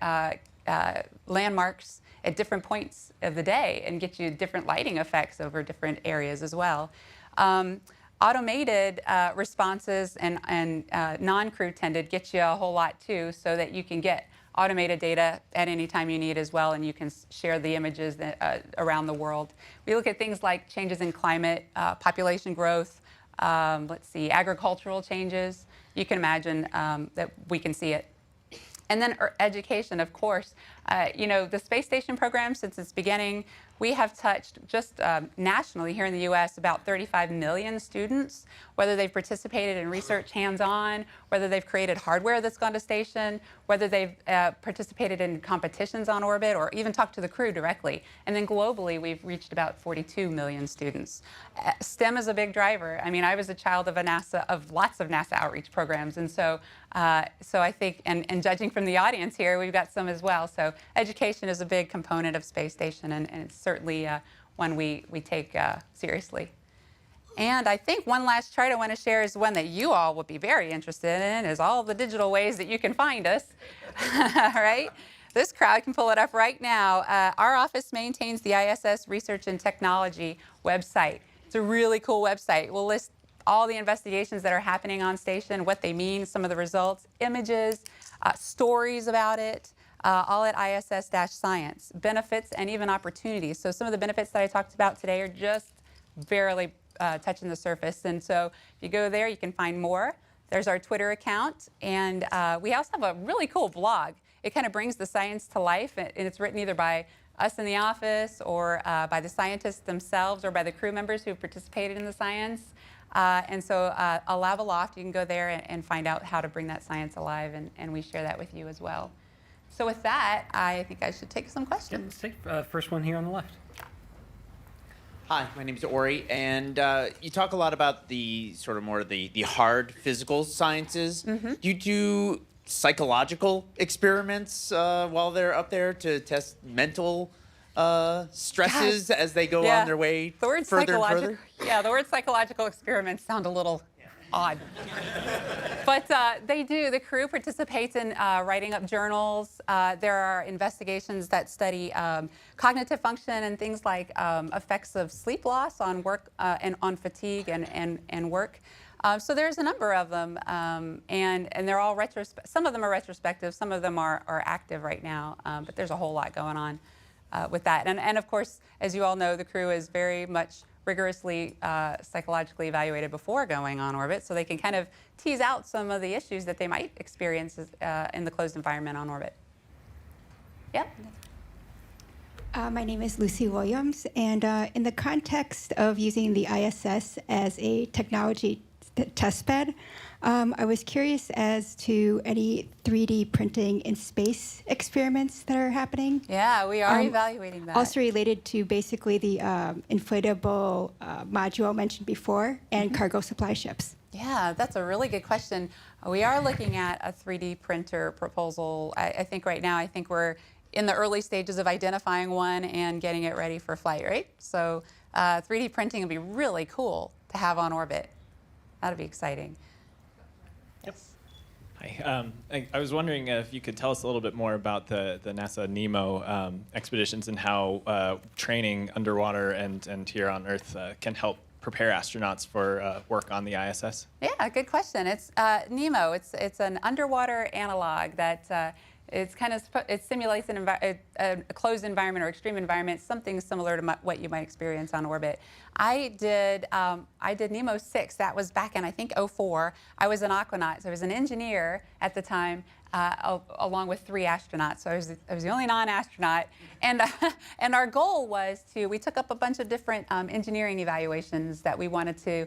landmarks at different points of the day and get you different lighting effects over different areas as well. Automated responses and non-crew tended get you a whole lot too, so that you can get automated data at any time you need as well, and you can share the images around the world. We look at things like changes in climate, population growth, agricultural changes. you can imagine that we can see it. And then education, of course. The space station program, since its beginning, we have touched just nationally here in the U.S. about 35 million students, whether they've participated in research hands-on, whether they've created hardware that's gone to station, whether they've participated in competitions on orbit, or even talked to the crew directly. And then globally, we've reached about 42 million students. STEM is a big driver. I mean, I was a child of lots of NASA outreach programs, and so I think, and judging from the audience here, we've got some as well. So education is a big component of Space Station, and it's certainly one we take seriously. And I think one last chart I want to share is one that you all will be very interested in, is all the digital ways that you can find us, right? This crowd can pull it up right now. Our office maintains the ISS Research and Technology website. It's a really cool website. We'll list all the investigations that are happening on station, what they mean, some of the results, images, stories about it, all at ISS-Science, benefits and even opportunities. So some of the benefits that I talked about today are just barely touching the surface. And so if you go there, you can find more. There's our Twitter account. And we also have a really cool blog. It kind of brings the science to life. And it's written either by us in the office or by the scientists themselves or by the crew members who have participated in the science. And so Lava Loft, you can go there and find out how to bring that science alive, and we share that with you as well. So with that, I think I should take some questions. Let's take first one here on the left. Hi, my name is Ori, and you talk a lot about the sort of more the hard physical sciences. Mm-hmm. Do you do psychological experiments while they're up there to test mental stresses as they go on their way further and further? Yeah, the word psychological experiments sound a little odd. But they do. The crew participates in writing up journals. There are investigations that study cognitive function and things like effects of sleep loss on work and on fatigue and work. So there's a number of them, and they're all some of them are retrospective, some of them are active right now, but there's a whole lot going on with that. And of course, as you all know, the crew is very much rigorously psychologically evaluated before going on orbit, so they can kind of tease out some of the issues that they might experience in the closed environment on orbit. Yep. My name is Lucy Williams, and in the context of using the ISS as a technology testbed, I was curious as to any 3D printing in space experiments that are happening. Yeah, we are evaluating that. Also related to basically the inflatable module mentioned before and cargo supply ships. Yeah, that's a really good question. We are looking at a 3D printer proposal. I think right now, we're in the early stages of identifying one and getting it ready for flight, right? So 3D printing would be really cool to have on orbit. That'd be exciting. Yes. Hi. I was wondering if you could tell us a little bit more about the NASA NEMO expeditions and how training underwater and here on Earth can help prepare astronauts for work on the ISS. Yeah, good question. It's NEMO. It's an underwater analog that it simulates a closed environment or extreme environment, something similar to what you might experience on orbit. I did NEMO 6. That was back in, I think, 2004. I was an aquanaut, so I was an engineer at the time, along with 3 astronauts. So I was the only non-astronaut. And our goal was we took up a bunch of different engineering evaluations that we wanted to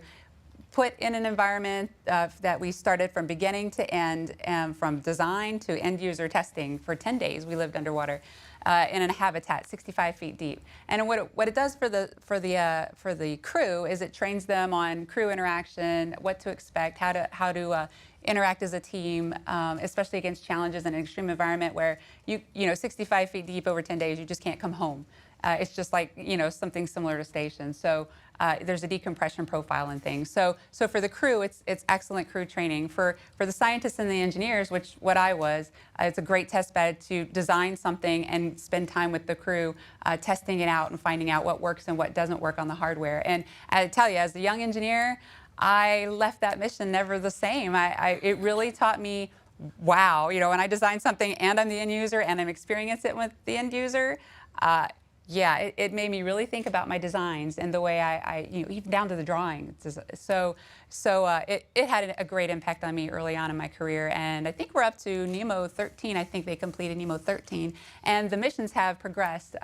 put in an environment that we started from beginning to end, from design to end user testing. For 10 days, we lived underwater in a habitat 65 feet deep. And what it does for the crew is it trains them on crew interaction, what to expect, how to interact as a team, especially against challenges in an extreme environment where 65 feet deep over 10 days, you just can't come home. It's just like something similar to station. So there's a decompression profile and things. So for the crew, it's excellent crew training. For the scientists and the engineers, what I was, it's a great test bed to design something and spend time with the crew testing it out and finding out what works and what doesn't work on the hardware. And I tell you, as a young engineer, I left that mission never the same. It really taught me, wow, when I design something and I'm the end user and I'm experiencing it with the end user, Yeah, it made me really think about my designs and the way even down to the drawing. So it had a great impact on me early on in my career. And I think we're up to NEMO 13. I think they completed NEMO 13. And the missions have progressed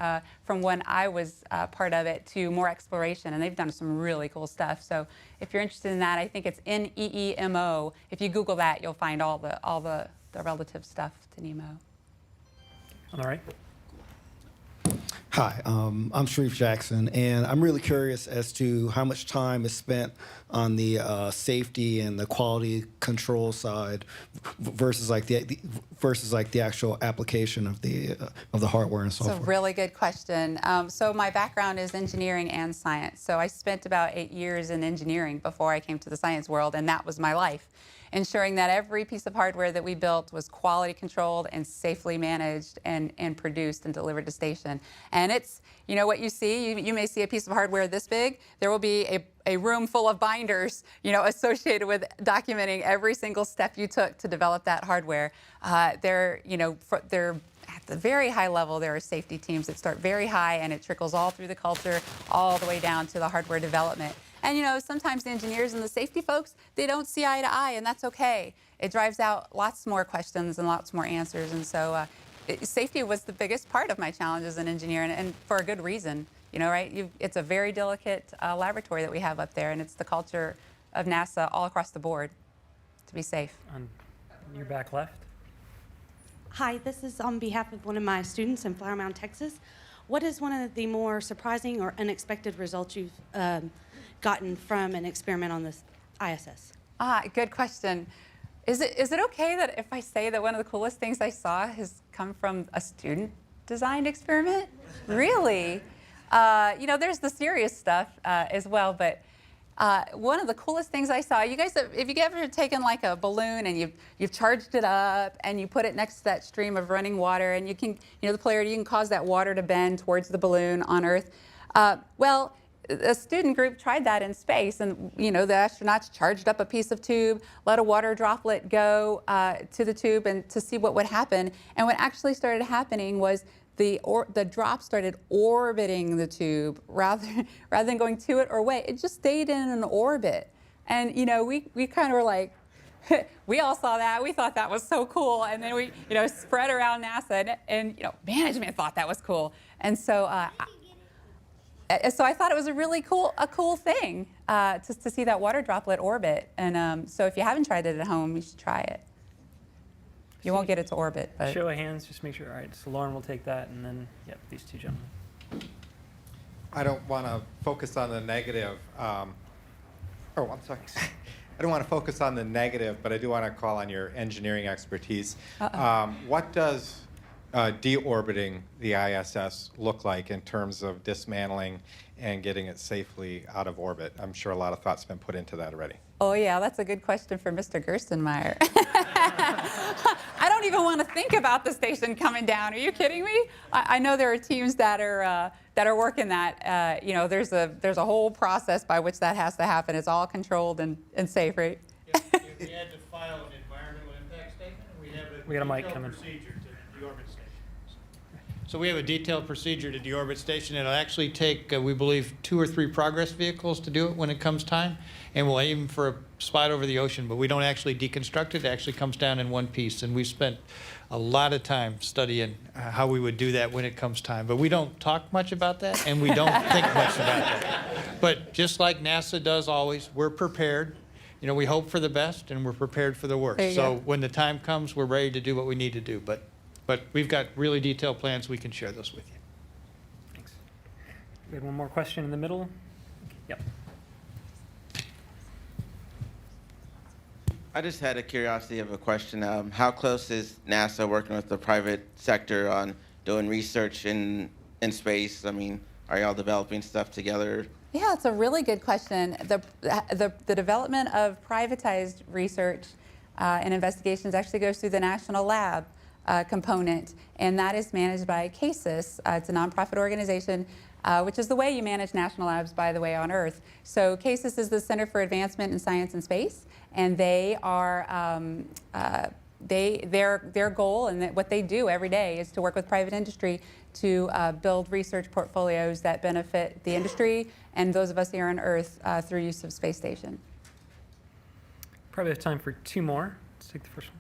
from when I was part of it to more exploration. And they've done some really cool stuff. So if you're interested in that, I think it's NEEMO. If you Google that, you'll find all the relative stuff to NEMO. All right. Hi, I'm Sharif Jackson, and I'm really curious as to how much time is spent on the safety and the quality control side versus like the actual application of the hardware and software. It's a really good question. So my background is engineering and science. So I spent about 8 years in engineering before I came to the science world, and that was my life. Ensuring that every piece of hardware that we built was quality controlled and safely managed and produced and delivered to station. And it's, you know, what you see, you may see a piece of hardware this big, there will be a room full of binders, you know, associated with documenting every single step you took to develop that hardware. They're at the very high level, there are safety teams that start very high and it trickles all through the culture, all the way down to the hardware development. And you know, sometimes the engineers and the safety folks, they don't see eye to eye, and that's okay. It drives out lots more questions and lots more answers. And so safety was the biggest part of my challenges in engineering, and for a good reason. You know, right? It's a very delicate laboratory that we have up there, and it's the culture of NASA all across the board to be safe. On your back left. Hi, this is on behalf of one of my students in Flower Mound, Texas. What is one of the more surprising or unexpected results you've gotten from an experiment on this ISS? Good question. Is it okay that if I say that one of the coolest things I saw has come from a student-designed experiment? Really? You know, there's the serious stuff as well, but one of the coolest things I saw, you guys, if you've ever taken like a balloon and you've charged it up and you put it next to that stream of running water, and you can, you know, the polarity, you can cause that water to bend towards the balloon on Earth. Well, a student group tried that in space, and you know, the astronauts charged up a piece of tube, let a water droplet go to the tube, and to see what would happen. And what actually started happening was the drop started orbiting the tube rather than going to it or away. It just stayed in an orbit. And you know, we kind of were like, we all saw that. We thought that was so cool. And then we, you know, spread around NASA, and you know, management thought that was cool. And so I thought it was a really cool thing to see that water droplet orbit. And so if you haven't tried it at home, you should try it. You won't get it to orbit. But. Show of hands, just make sure. All right, so Lauren will take that, and then, yep, these two gentlemen. I don't want to focus on the negative. I'm sorry. I don't want to focus on the negative, but I do want to call on your engineering expertise. What does deorbiting the ISS look like in terms of dismantling and getting it safely out of orbit? I'm sure a lot of thought's been put into that already. Oh yeah, that's a good question for Mr. Gerstenmaier. I don't even want to think about the station coming down. Are you kidding me? I know there are teams that are working that. You know, there's a whole process by which that has to happen. It's all controlled and safe, right? We had to file an environmental impact statement. We got a mic coming. Procedure to deorbit station. So we have a detailed procedure to deorbit station. It'll actually take, we believe, 2 or 3 progress vehicles to do it when it comes time. And we'll aim for a spot over the ocean, but we don't actually deconstruct it. It actually comes down in one piece. And we've spent a lot of time studying how we would do that when it comes time. But we don't talk much about that, and we don't think much about that. But just like NASA does always, we're prepared. You know, we hope for the best, and we're prepared for the worst. So when the time comes, we're ready to do what we need to do. But we've got really detailed plans. We can share those with you. Thanks. We had one more question in the middle. Yep. I just had a curiosity of a question. How close is NASA working with the private sector on doing research in space? I mean, are y'all developing stuff together? Yeah, it's a really good question. The development of privatized research and investigations actually goes through the National Lab component, and that is managed by CASIS. It's a nonprofit organization, which is the way you manage national labs, by the way, on Earth. So CASIS is the Center for Advancement in Science and Space, and they are their goal and what they do every day is to work with private industry to build research portfolios that benefit the industry and those of us here on Earth through use of space station. Probably have time for 2 more. Let's take the first one.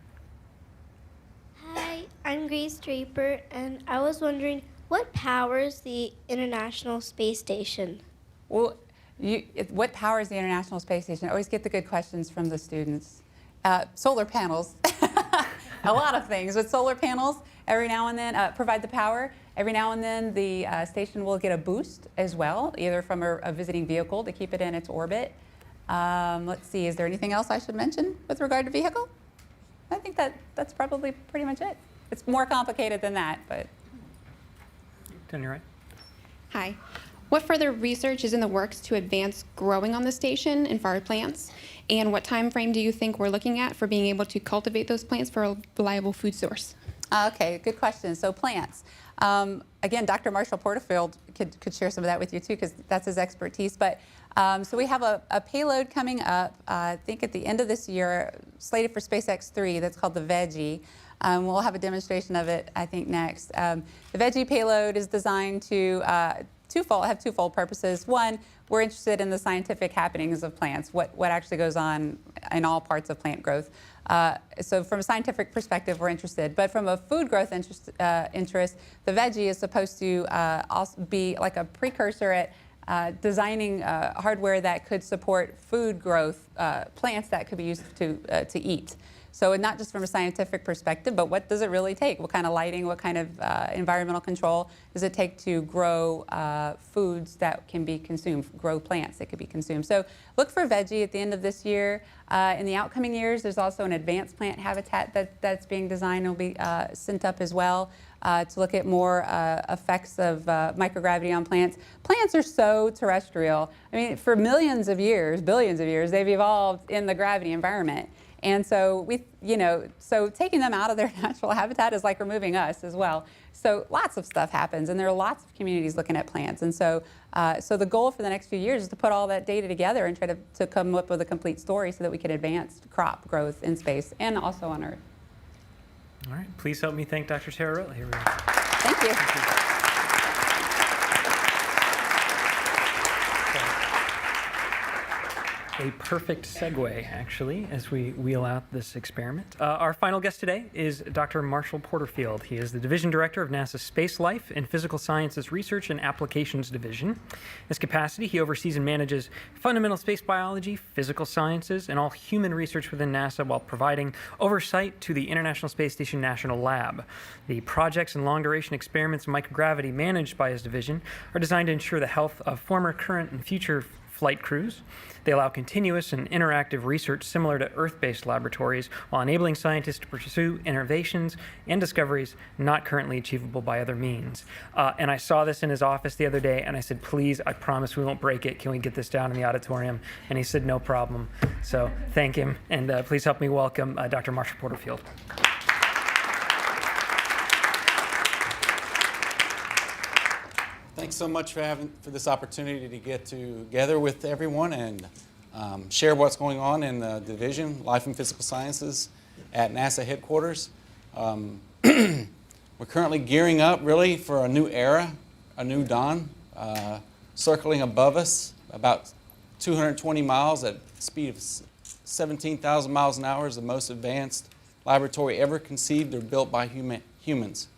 Hi, I'm Grace Draper, and I was wondering what powers the International Space Station? Well, what powers the International Space Station? I always get the good questions from the students. Solar panels. A lot of things. With solar panels, every now and then provide the power. Every now and then the station will get a boost as well, either from a visiting vehicle to keep it in its orbit. Let's see, is there anything else I should mention with regard to vehicle? I think that's probably pretty much it. It's more complicated than that, but. Down your right. Hi. What further research is in the works to advance growing on the station and for our plants? And what time frame do you think we're looking at for being able to cultivate those plants for a reliable food source? Okay, good question. So plants. Again, Dr. Marshall Porterfield could share some of that with you too, because that's his expertise. But so we have a payload coming up, I think at the end of this year, slated for SpaceX 3, that's called the Veggie. We'll have a demonstration of it, I think, next. The Veggie payload is designed to have twofold purposes. One, we're interested in the scientific happenings of plants, what actually goes on in all parts of plant growth. So from a scientific perspective, we're interested. But from a food growth interest, the Veggie is supposed to also be like a precursor at designing hardware that could support food growth, plants that could be used to eat. So not just from a scientific perspective, but what does it really take? What kind of lighting, what kind of environmental control does it take to grow foods that can be consumed, grow plants that could be consumed? So look for Veggie at the end of this year. In the outcoming years, there's also an advanced plant habitat that's being designed and will be sent up as well to look at more effects of microgravity on plants. Plants are so terrestrial. I mean, for millions of years, billions of years, they've evolved in the gravity environment. And so so taking them out of their natural habitat is like removing us as well. So lots of stuff happens, and there are lots of communities looking at plants. And so, so the goal for the next few years is to put all that data together and try to come up with a complete story so that we can advance crop growth in space and also on Earth. All right, please help me thank Dr. Tara Rill. Here we go. Thank you. Thank you. A perfect segue, actually, as we wheel out this experiment. Our final guest today is Dr. Marshall Porterfield. He is the Division Director of NASA's Space Life and Physical Sciences Research and Applications Division. In this capacity, he oversees and manages fundamental space biology, physical sciences, and all human research within NASA while providing oversight to the International Space Station National Lab. The projects and long-duration experiments in microgravity managed by his division are designed to ensure the health of former, current, and future flight crews. They allow continuous and interactive research similar to Earth-based laboratories while enabling scientists to pursue innovations and discoveries not currently achievable by other means. And I saw this in his office the other day, and I said, please, I promise we won't break it. Can we get this down in the auditorium? And he said, no problem. So thank him, and please help me welcome Dr. Marshall Porterfield. Thanks so much for this opportunity to get together with everyone and share what's going on in the Division, Life and Physical Sciences at NASA headquarters. We're currently gearing up really for a new era, a new dawn, circling above us about 220 miles at a speed of 17,000 miles an hour is the most advanced laboratory ever conceived or built by humans.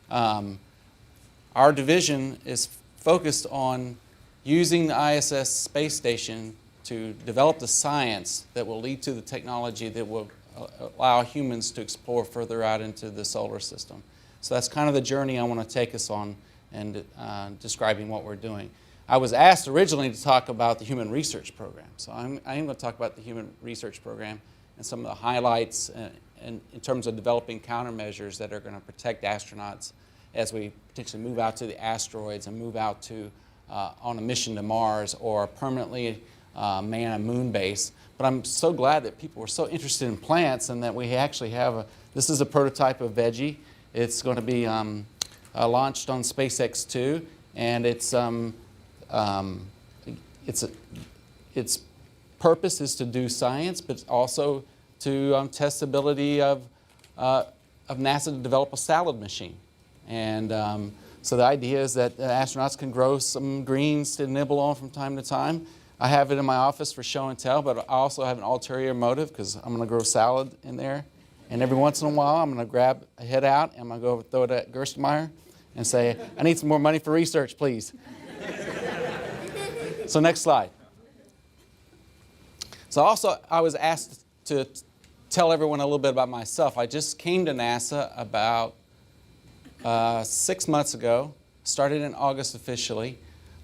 Our division is focused on using the ISS space station to develop the science that will lead to the technology that will allow humans to explore further out into the solar system. So that's kind of the journey I want to take us on and describing what we're doing. I was asked originally to talk about the Human Research Program. So I am going to talk about the Human Research Program and some of the highlights in terms of developing countermeasures that are going to protect astronauts as we potentially move out to the asteroids and move out to on a mission to Mars or permanently man a moon base. But I'm so glad that people were so interested in plants and that we actually have this is a prototype of Veggie. It's going to be launched on SpaceX 2, and its purpose is to do science, but also to test the ability of of NASA to develop a salad machine. And so the idea is that astronauts can grow some greens to nibble on from time to time. I have it in my office for show and tell, but I also have an ulterior motive because I'm going to grow salad in there. And every once in a while, I'm going to grab a head out and I'm going to go throw it at Gerstenmaier and say, I need some more money for research, please. So next slide. So also, I was asked to tell everyone a little bit about myself. I just came to NASA about 6 months ago, started in August officially.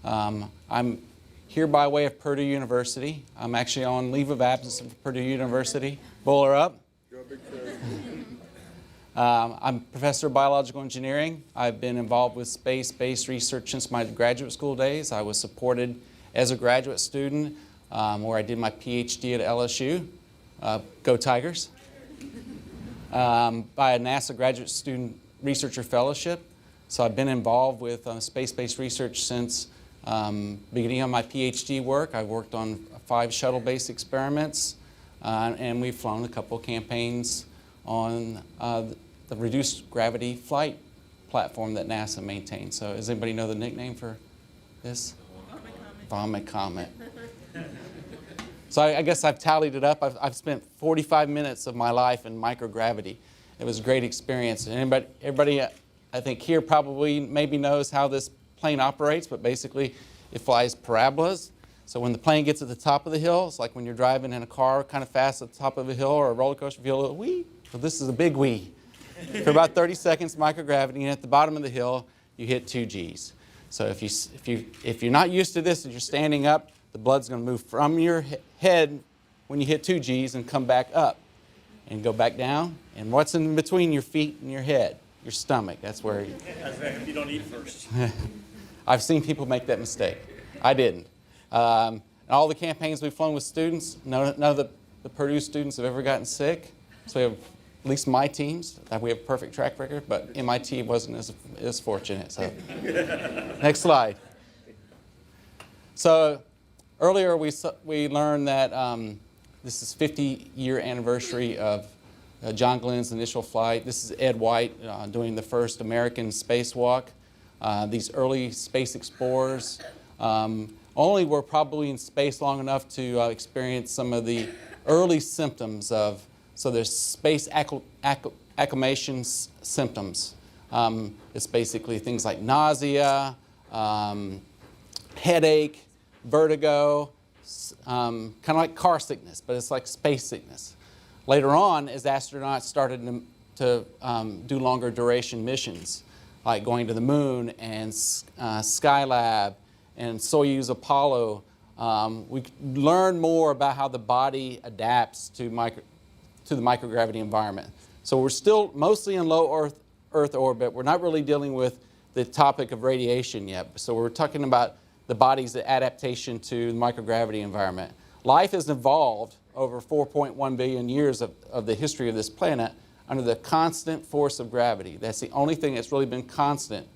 I'm here by way of Purdue University. I'm actually on leave of absence from Purdue University. Bowler up. I'm professor of biological engineering. I've been involved with space-based research since my graduate school days. I was supported as a graduate student where I did my PhD at LSU. Go Tigers. By a NASA Graduate Student Researcher Fellowship. So I've been involved with space-based research since beginning of my PhD work. I've worked on 5 shuttle-based experiments, and we've flown a couple campaigns on the reduced gravity flight platform that NASA maintains. So does anybody know the nickname for this? Vomit Comet. So I guess I've tallied it up. I've spent 45 minutes of my life in microgravity. It was a great experience. And everybody, I think here probably maybe knows how this plane operates, but basically it flies parabolas. So when the plane gets at the top of the hill, it's like when you're driving in a car kind of fast at the top of a hill or a roller coaster, you feel a little wee. Well, this is a big wee. For about 30 seconds, microgravity, and at the bottom of the hill, you hit 2 Gs. So if you're not used to this and you're standing up, the blood's going to move from your head when you hit 2 Gs and come back up and go back down. And what's in between your feet and your head? Your stomach. That's where If you don't eat first. I've seen people make that mistake. I didn't. And all the campaigns we've flown with students, none of the Purdue students have ever gotten sick. So we have, at least my teams, we have a perfect track record, but MIT wasn't as fortunate. So next slide. So earlier we learned that this is 50-year anniversary of John Glenn's initial flight. This is Ed White doing the first American spacewalk. These early space explorers only were probably in space long enough to experience some of the early symptoms of, so there's space acclimation symptoms. It's basically things like nausea, headache, vertigo, kind of like car sickness, but it's like space sickness. Later on, as astronauts started to do longer duration missions, like going to the moon and Skylab and Soyuz Apollo, we learned more about how the body adapts to the microgravity environment. So we're still mostly in low Earth orbit. We're not really dealing with the topic of radiation yet. So we're talking about the body's adaptation to the microgravity environment. Life has evolved over 4.1 billion years of the history of this planet under the constant force of gravity. That's the only thing that's really been constant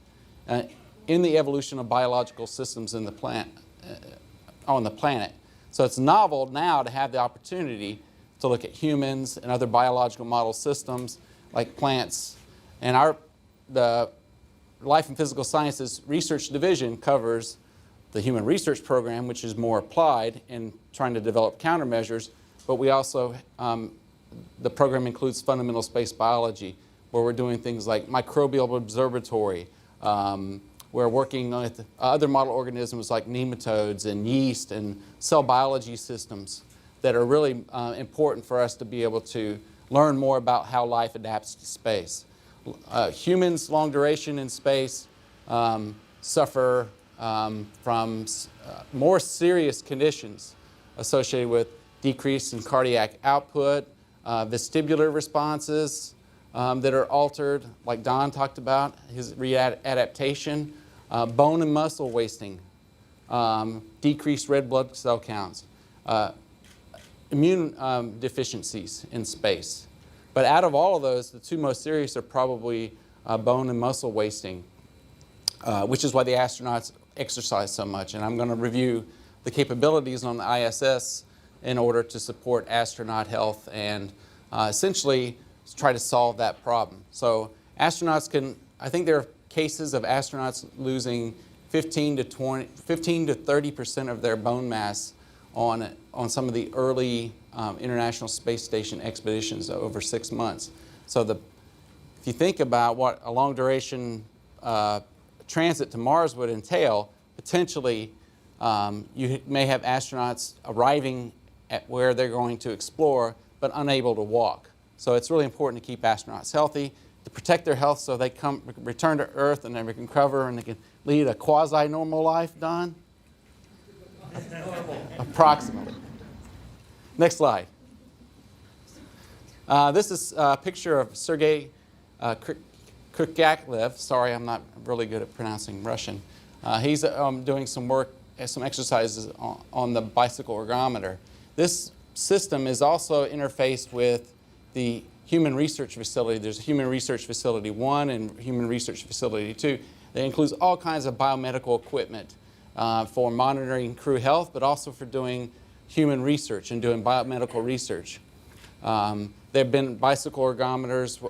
in the evolution of biological systems in the on the planet. So it's novel now to have the opportunity to look at humans and other biological model systems like plants. And the Life and Physical Sciences Research Division covers the Human Research Program, which is more applied in trying to develop countermeasures, but we also, the program includes fundamental space biology, where we're doing things like microbial observatory. We're working with other model organisms like nematodes and yeast and cell biology systems that are really important for us to be able to learn more about how life adapts to space. Humans, long duration in space, suffer from more serious conditions associated with decrease in cardiac output, vestibular responses that are altered, like Don talked about, his readaptation, bone and muscle wasting, decreased red blood cell counts, immune deficiencies in space. But out of all of those, the 2 most serious are probably bone and muscle wasting, which is why the astronauts exercise so much. And I'm going to review the capabilities on the ISS in order to support astronaut health and essentially try to solve that problem. So astronauts can, I think there are cases of astronauts losing 15 to 30% of their bone mass on some of the early International Space Station expeditions over 6 months. So if you think about what a long duration transit to Mars would entail, potentially you may have astronauts arriving at where they're going to explore but unable to walk. So it's really important to keep astronauts healthy, to protect their health so they return to Earth and they can recover and they can lead a quasi-normal life, Don? Approximately. Next slide. This is a picture of Sergei Krikalev. Sorry, I'm not really good at pronouncing Russian. He's doing some work, some exercises on the bicycle ergometer. This system is also interfaced with the Human Research Facility. There's Human Research Facility 1 and Human Research Facility 2. That includes all kinds of biomedical equipment for monitoring crew health, but also for doing human research and doing biomedical research. There have been bicycle ergometers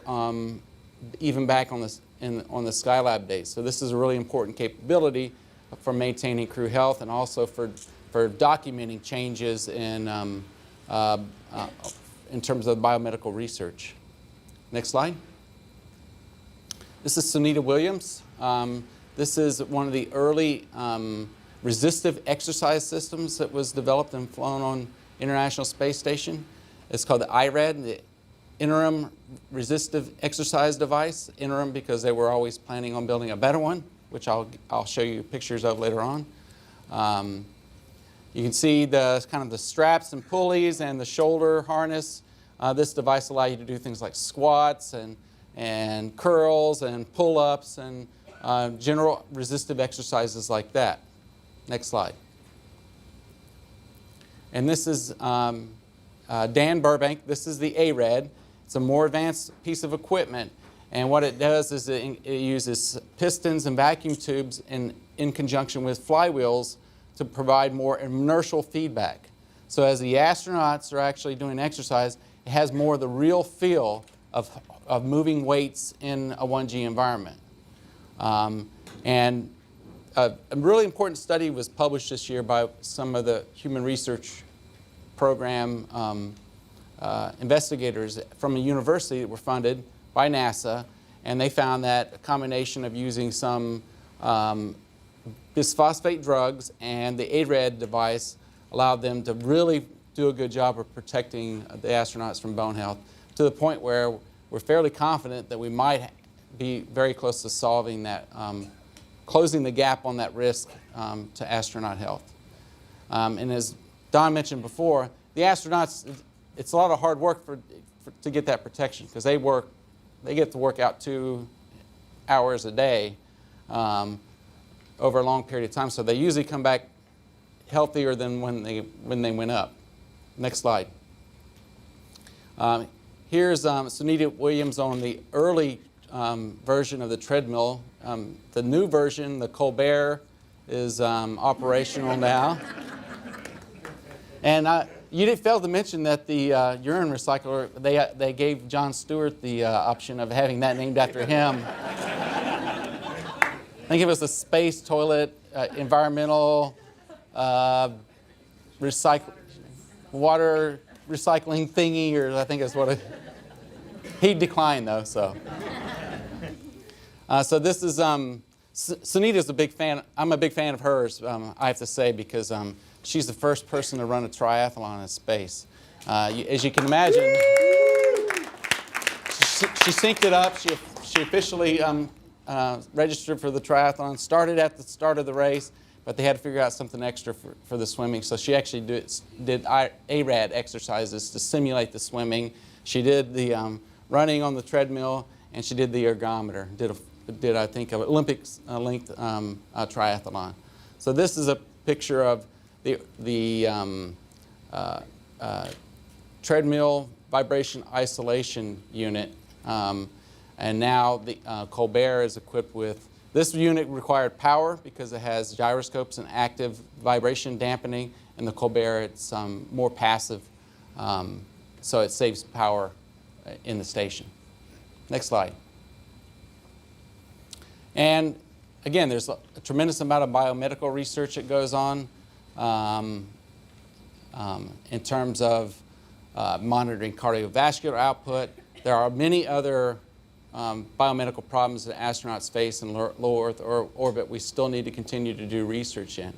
even back on the Skylab days. So this is a really important capability for maintaining crew health and also for documenting changes in terms of biomedical research. Next slide. This is Sunita Williams. This is one of the early resistive exercise systems that was developed and flown on International Space Station. It's called the IRAD, the Interim Resistive Exercise Device. Interim because they were always planning on building a better one, which I'll show you pictures of later on. You can see the kind of the straps and pulleys and the shoulder harness. This device allows you to do things like squats and curls and pull-ups and general resistive exercises like that. Next slide. And this is Dan Burbank. This is the ARAD. It's a more advanced piece of equipment. And what it does is it uses pistons and vacuum tubes in conjunction with flywheels to provide more inertial feedback. So as the astronauts are actually doing exercise, it has more of the real feel of moving weights in a 1G environment. And a really important study was published this year by some of the Human Research Program investigators from a university that were funded by NASA, and they found that a combination of using some bisphosphate drugs and the ARAD device allowed them to really do a good job of protecting the astronauts from bone health, to the point where we're fairly confident that we might be very close to solving that, closing the gap on that risk to astronaut health. And as Don mentioned before, the astronauts, it's a lot of hard work to get that protection, because they get to work out 2 hours a day over a long period of time. So they usually come back healthier than when they went up. Next slide. Here's Sunita Williams on the early version of the treadmill. The new version, the Colbert, is operational now. And you didn't fail to mention that the urine recycler, they gave Jon Stewart the option of having that named after him. I think it was a space toilet, environmental water recycling thingy, or I think that's what it. He declined though, so. So this is Sunita's a big fan. I'm a big fan of hers, I have to say, because she's the first person to run a triathlon in space. As you can imagine, she synced it up. She officially registered for the triathlon, started at the start of the race, but they had to figure out something extra for the swimming. So she actually did ARAD exercises to simulate the swimming. She did the running on the treadmill, and she did the ergometer. Did I think, an Olympics length triathlon. So this is a picture of the treadmill vibration isolation unit. And now the Colbert is equipped with, this unit required power because it has gyroscopes and active vibration dampening, and the Colbert, it's more passive, so it saves power in the station. Next slide. And again, there's a tremendous amount of biomedical research that goes on in terms of monitoring cardiovascular output. There are many other biomedical problems that astronauts face in low Earth orbit we still need to continue to do research in.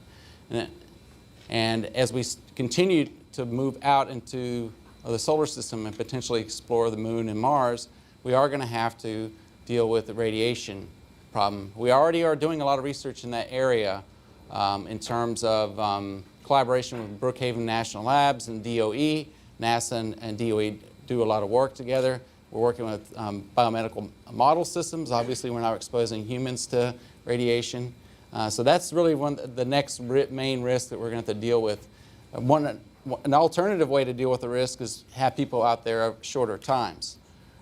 And as we continue to move out into the solar system and potentially explore the moon and Mars, we are going to have to deal with the radiation problem. We already are doing a lot of research in that area in terms of collaboration with Brookhaven National Labs and DOE. NASA and DOE do a lot of work together. We're working with biomedical model systems. Obviously, we're now exposing humans to radiation. So that's really the next main risk that we're going to have to deal with. An alternative way to deal with the risk is have people out there at shorter times.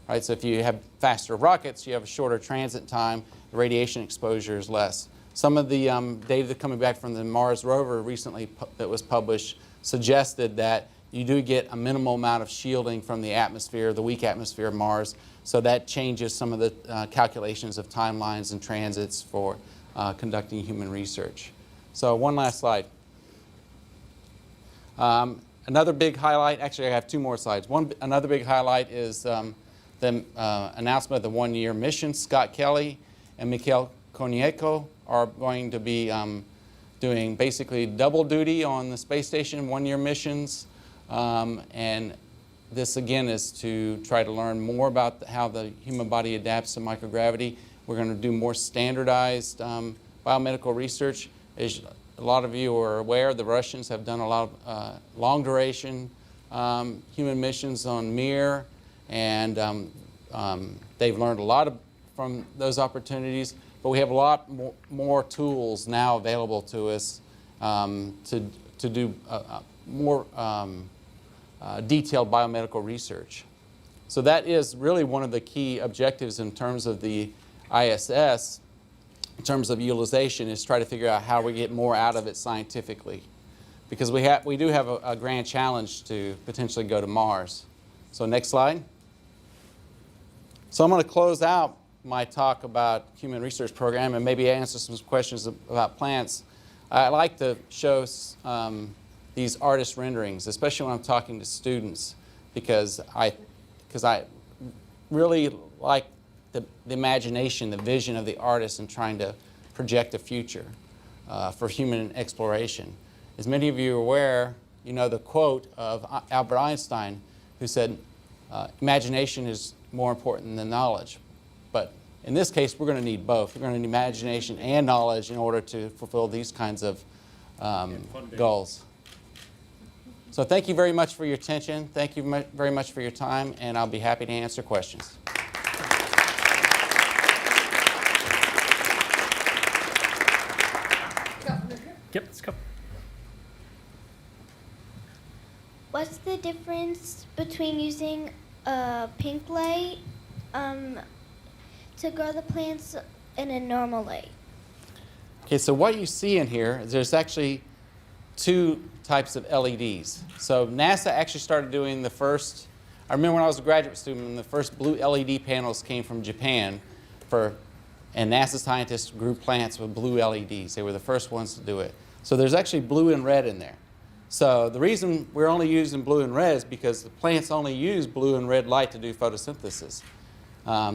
Right? So if you have faster rockets, you have a shorter transit time, the radiation exposure is less. Some of the data coming back from the Mars rover recently that was published suggested that you do get a minimal amount of shielding from the atmosphere, the weak atmosphere of Mars, so that changes some of the calculations of timelines and transits for conducting human research. So one last slide. Another big highlight, actually I have two more slides. Another big highlight is the announcement of the one-year mission. Scott Kelly and Mikhail Konietzko are going to be doing basically double duty on the space station, one-year missions. And this again is to try to learn more about how the human body adapts to microgravity. We're going to do more standardized biomedical research. As a lot of you are aware, the Russians have done a lot of long duration human missions on Mir, and they've learned a lot from those opportunities, but we have a lot more tools now available to us to do more detailed biomedical research. So that is really one of the key objectives in terms of the ISS, in terms of utilization, is try to figure out how we get more out of it scientifically. Because we do have a grand challenge to potentially go to Mars. So next slide. So I'm going to close out my talk about Human Research Program and maybe answer some questions about plants. I like to show these artist renderings, especially when I'm talking to students, because I really like the imagination, the vision of the artist in trying to project a future for human exploration. As many of you are aware, you know the quote of Albert Einstein, who said, imagination is more important than knowledge. But in this case, we're going to need both. We're going to need imagination and knowledge in order to fulfill these kinds of goals. So thank you very much for your attention. Thank you very much for your time, and I'll be happy to answer questions. Yep, let's go. What's the difference between using a pink light to grow the plants and a normal light? Okay, so what you see in here is there's actually two types of LEDs. So NASA actually started doing the first, I remember when I was a graduate student, the first blue LED panels came from Japan, and NASA scientists grew plants with blue LEDs. They were the first ones to do it. So there's actually blue and red in there. So the reason we're only using blue and red is because the plants only use blue and red light to do photosynthesis.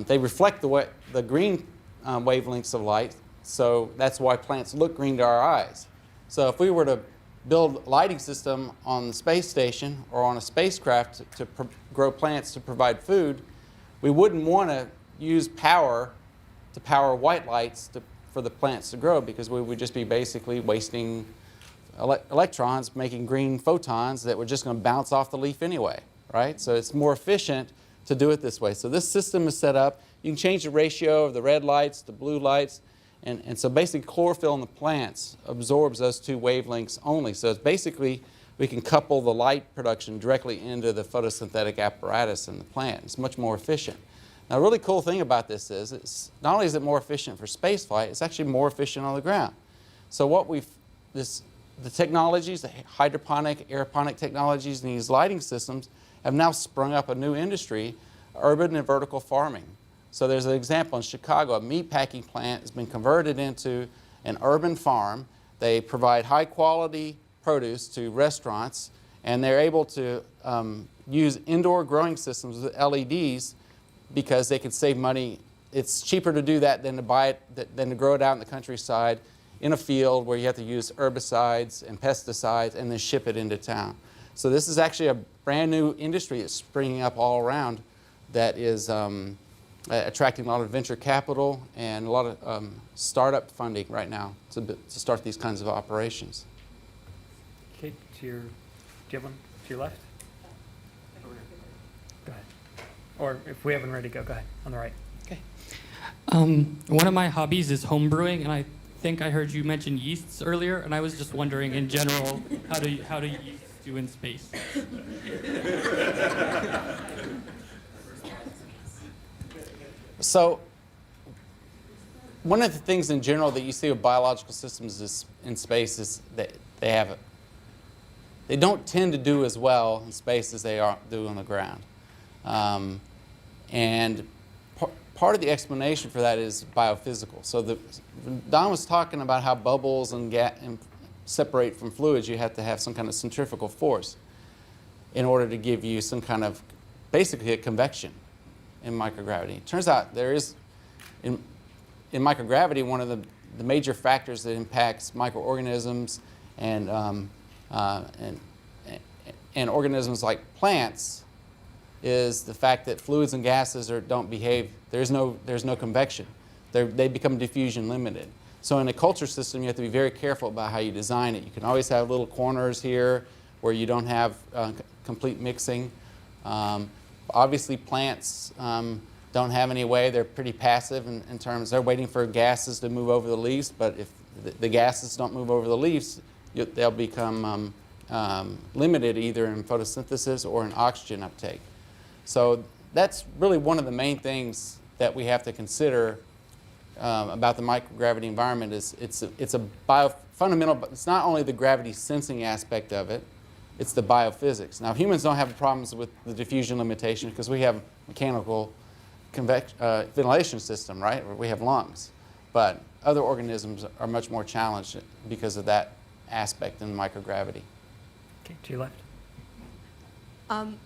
They reflect the green wavelengths of light, so that's why plants look green to our eyes. So if we were to build a lighting system on the space station or on a spacecraft to grow plants to provide food, we wouldn't want to use power to power white lights for the plants to grow, because we would just be basically wasting electrons making green photons that were just going to bounce off the leaf anyway, right? So it's more efficient to do it this way. So this system is set up. You can change the ratio of the red lights to blue lights. And so basically chlorophyll in the plants absorbs those two wavelengths only. So it's basically we can couple the light production directly into the photosynthetic apparatus in the plant. It's much more efficient. Now a really cool thing about this is it's not only is it more efficient for space flight, it's actually more efficient on the ground. So the technologies, the hydroponic, aeroponic technologies, and these lighting systems have now sprung up a new industry urban and vertical farming. So there's an example in Chicago, a meat packing plant has been converted into an urban farm. They provide high quality produce to restaurants, and they're able to use indoor growing systems with LEDs because they can save money. It's cheaper to do that than to buy it, than to grow it out in the countryside in a field where you have to use herbicides and pesticides and then ship it into town. So this is actually a brand new industry that's springing up all around that is attracting a lot of venture capital and a lot of startup funding right now to start these kinds of operations. Okay, do you have one to your left? Go ahead. Or if we haven't ready to go ahead, on the right. One of my hobbies is home brewing, and I think I heard you mention yeasts earlier, and I was just wondering, in general, how do yeasts do in space? So one of the things in general that you see with biological systems in space is that they don't tend to do as well in space as they do on the ground. And part of the explanation for that is biophysical. So Don was talking about how bubbles and separate from fluids. You have to have some kind of centrifugal force in order to give you some kind of, basically a convection in microgravity. It turns out there is, in microgravity, one of the major factors that impacts microorganisms and organisms like plants is the fact that fluids and gases don't behave. There's no convection. They become diffusion limited. So in a culture system, you have to be very careful about how you design it. You can always have little corners here where you don't have complete mixing. Obviously, plants don't have any way. They're pretty passive in terms, they're waiting for gases to move over the leaves, but if the gases don't move over the leaves, they'll become limited either in photosynthesis or in oxygen uptake. So that's really one of the main things that we have to consider about the microgravity environment is it's a fundamental, it's not only the gravity sensing aspect of it, it's the biophysics. Now, humans don't have problems with the diffusion limitation because we have mechanical ventilation system, right? We have lungs. But other organisms are much more challenged because of that aspect in microgravity. Okay, to your left.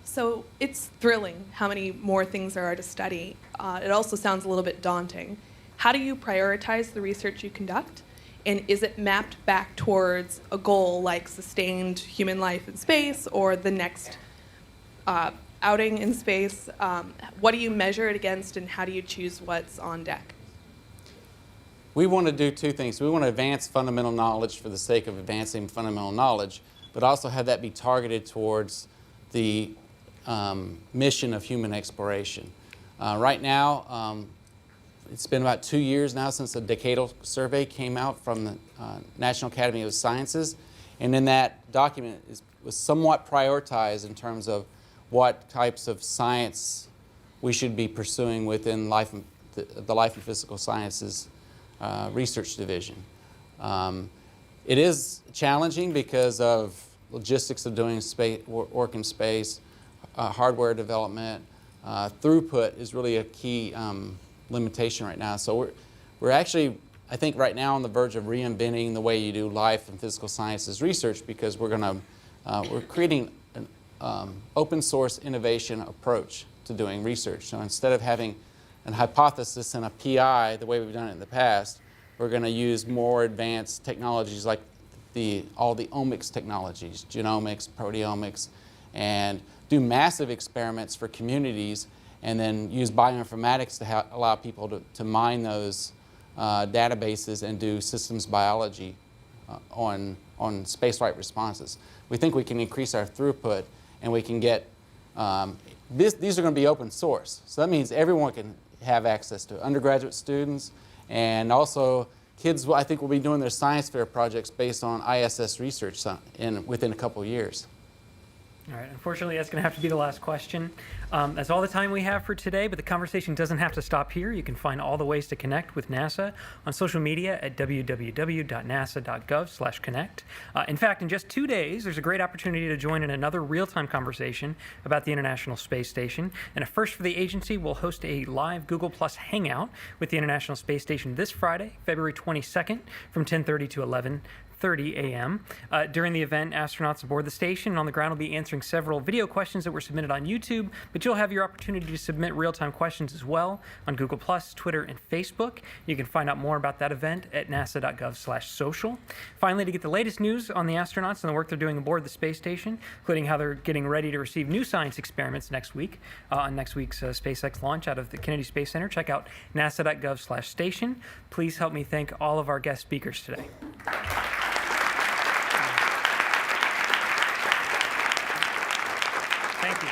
So it's thrilling how many more things there are to study. It also sounds a little bit daunting. How do you prioritize the research you conduct? And is it mapped back towards a goal like sustained human life in space or the next outing in space? What do you measure it against, and how do you choose what's on deck? We want to do two things. We want to advance fundamental knowledge for the sake of advancing fundamental knowledge, but also have that be targeted towards the mission of human exploration. Right now, it's been about 2 years now since a decadal survey came out from the National Academy of Sciences, and in that document was somewhat prioritized in terms of what types of science we should be pursuing within the Life and Physical Sciences Research Division. It is challenging because of logistics of doing work in space, hardware development. Throughput is really a key limitation right now. So we're actually, I think, right now on the verge of reinventing the way you do life and physical sciences research, because we're creating an open source innovation approach to doing research. So instead of having an hypothesis and a PI the way we've done it in the past, we're going to use more advanced technologies like all the omics technologies, genomics, proteomics, and do massive experiments for communities, and then use bioinformatics to allow people to mine those databases and do systems biology on spaceflight responses. We think we can increase our throughput, and we can get, these are going to be open source. So that means everyone can have access to undergraduate students, and also kids, I think, will be doing their science fair projects based on ISS research within a couple of years. All right, unfortunately, that's going to have to be the last question. That's all the time we have for today, but the conversation doesn't have to stop here. You can find all the ways to connect with NASA on social media at www.nasa.gov/connect. In fact, in just 2 days, there's a great opportunity to join in another real-time conversation about the International Space Station. And a first for the agency, we'll host a live Google Plus Hangout with the International Space Station this Friday, February 22nd, from 10:30 to 11:30 a.m. During the event, astronauts aboard the station and on the ground will be answering several video questions that were submitted on YouTube, but you'll have your opportunity to submit real-time questions as well on Google+, Twitter, and Facebook. You can find out more about that event at nasa.gov/social. Finally, to get the latest news on the astronauts and the work they're doing aboard the space station, including how they're getting ready to receive new science experiments next week on next week's SpaceX launch out of the Kennedy Space Center, check out nasa.gov/station. Please help me thank all of our guest speakers today. Thank you.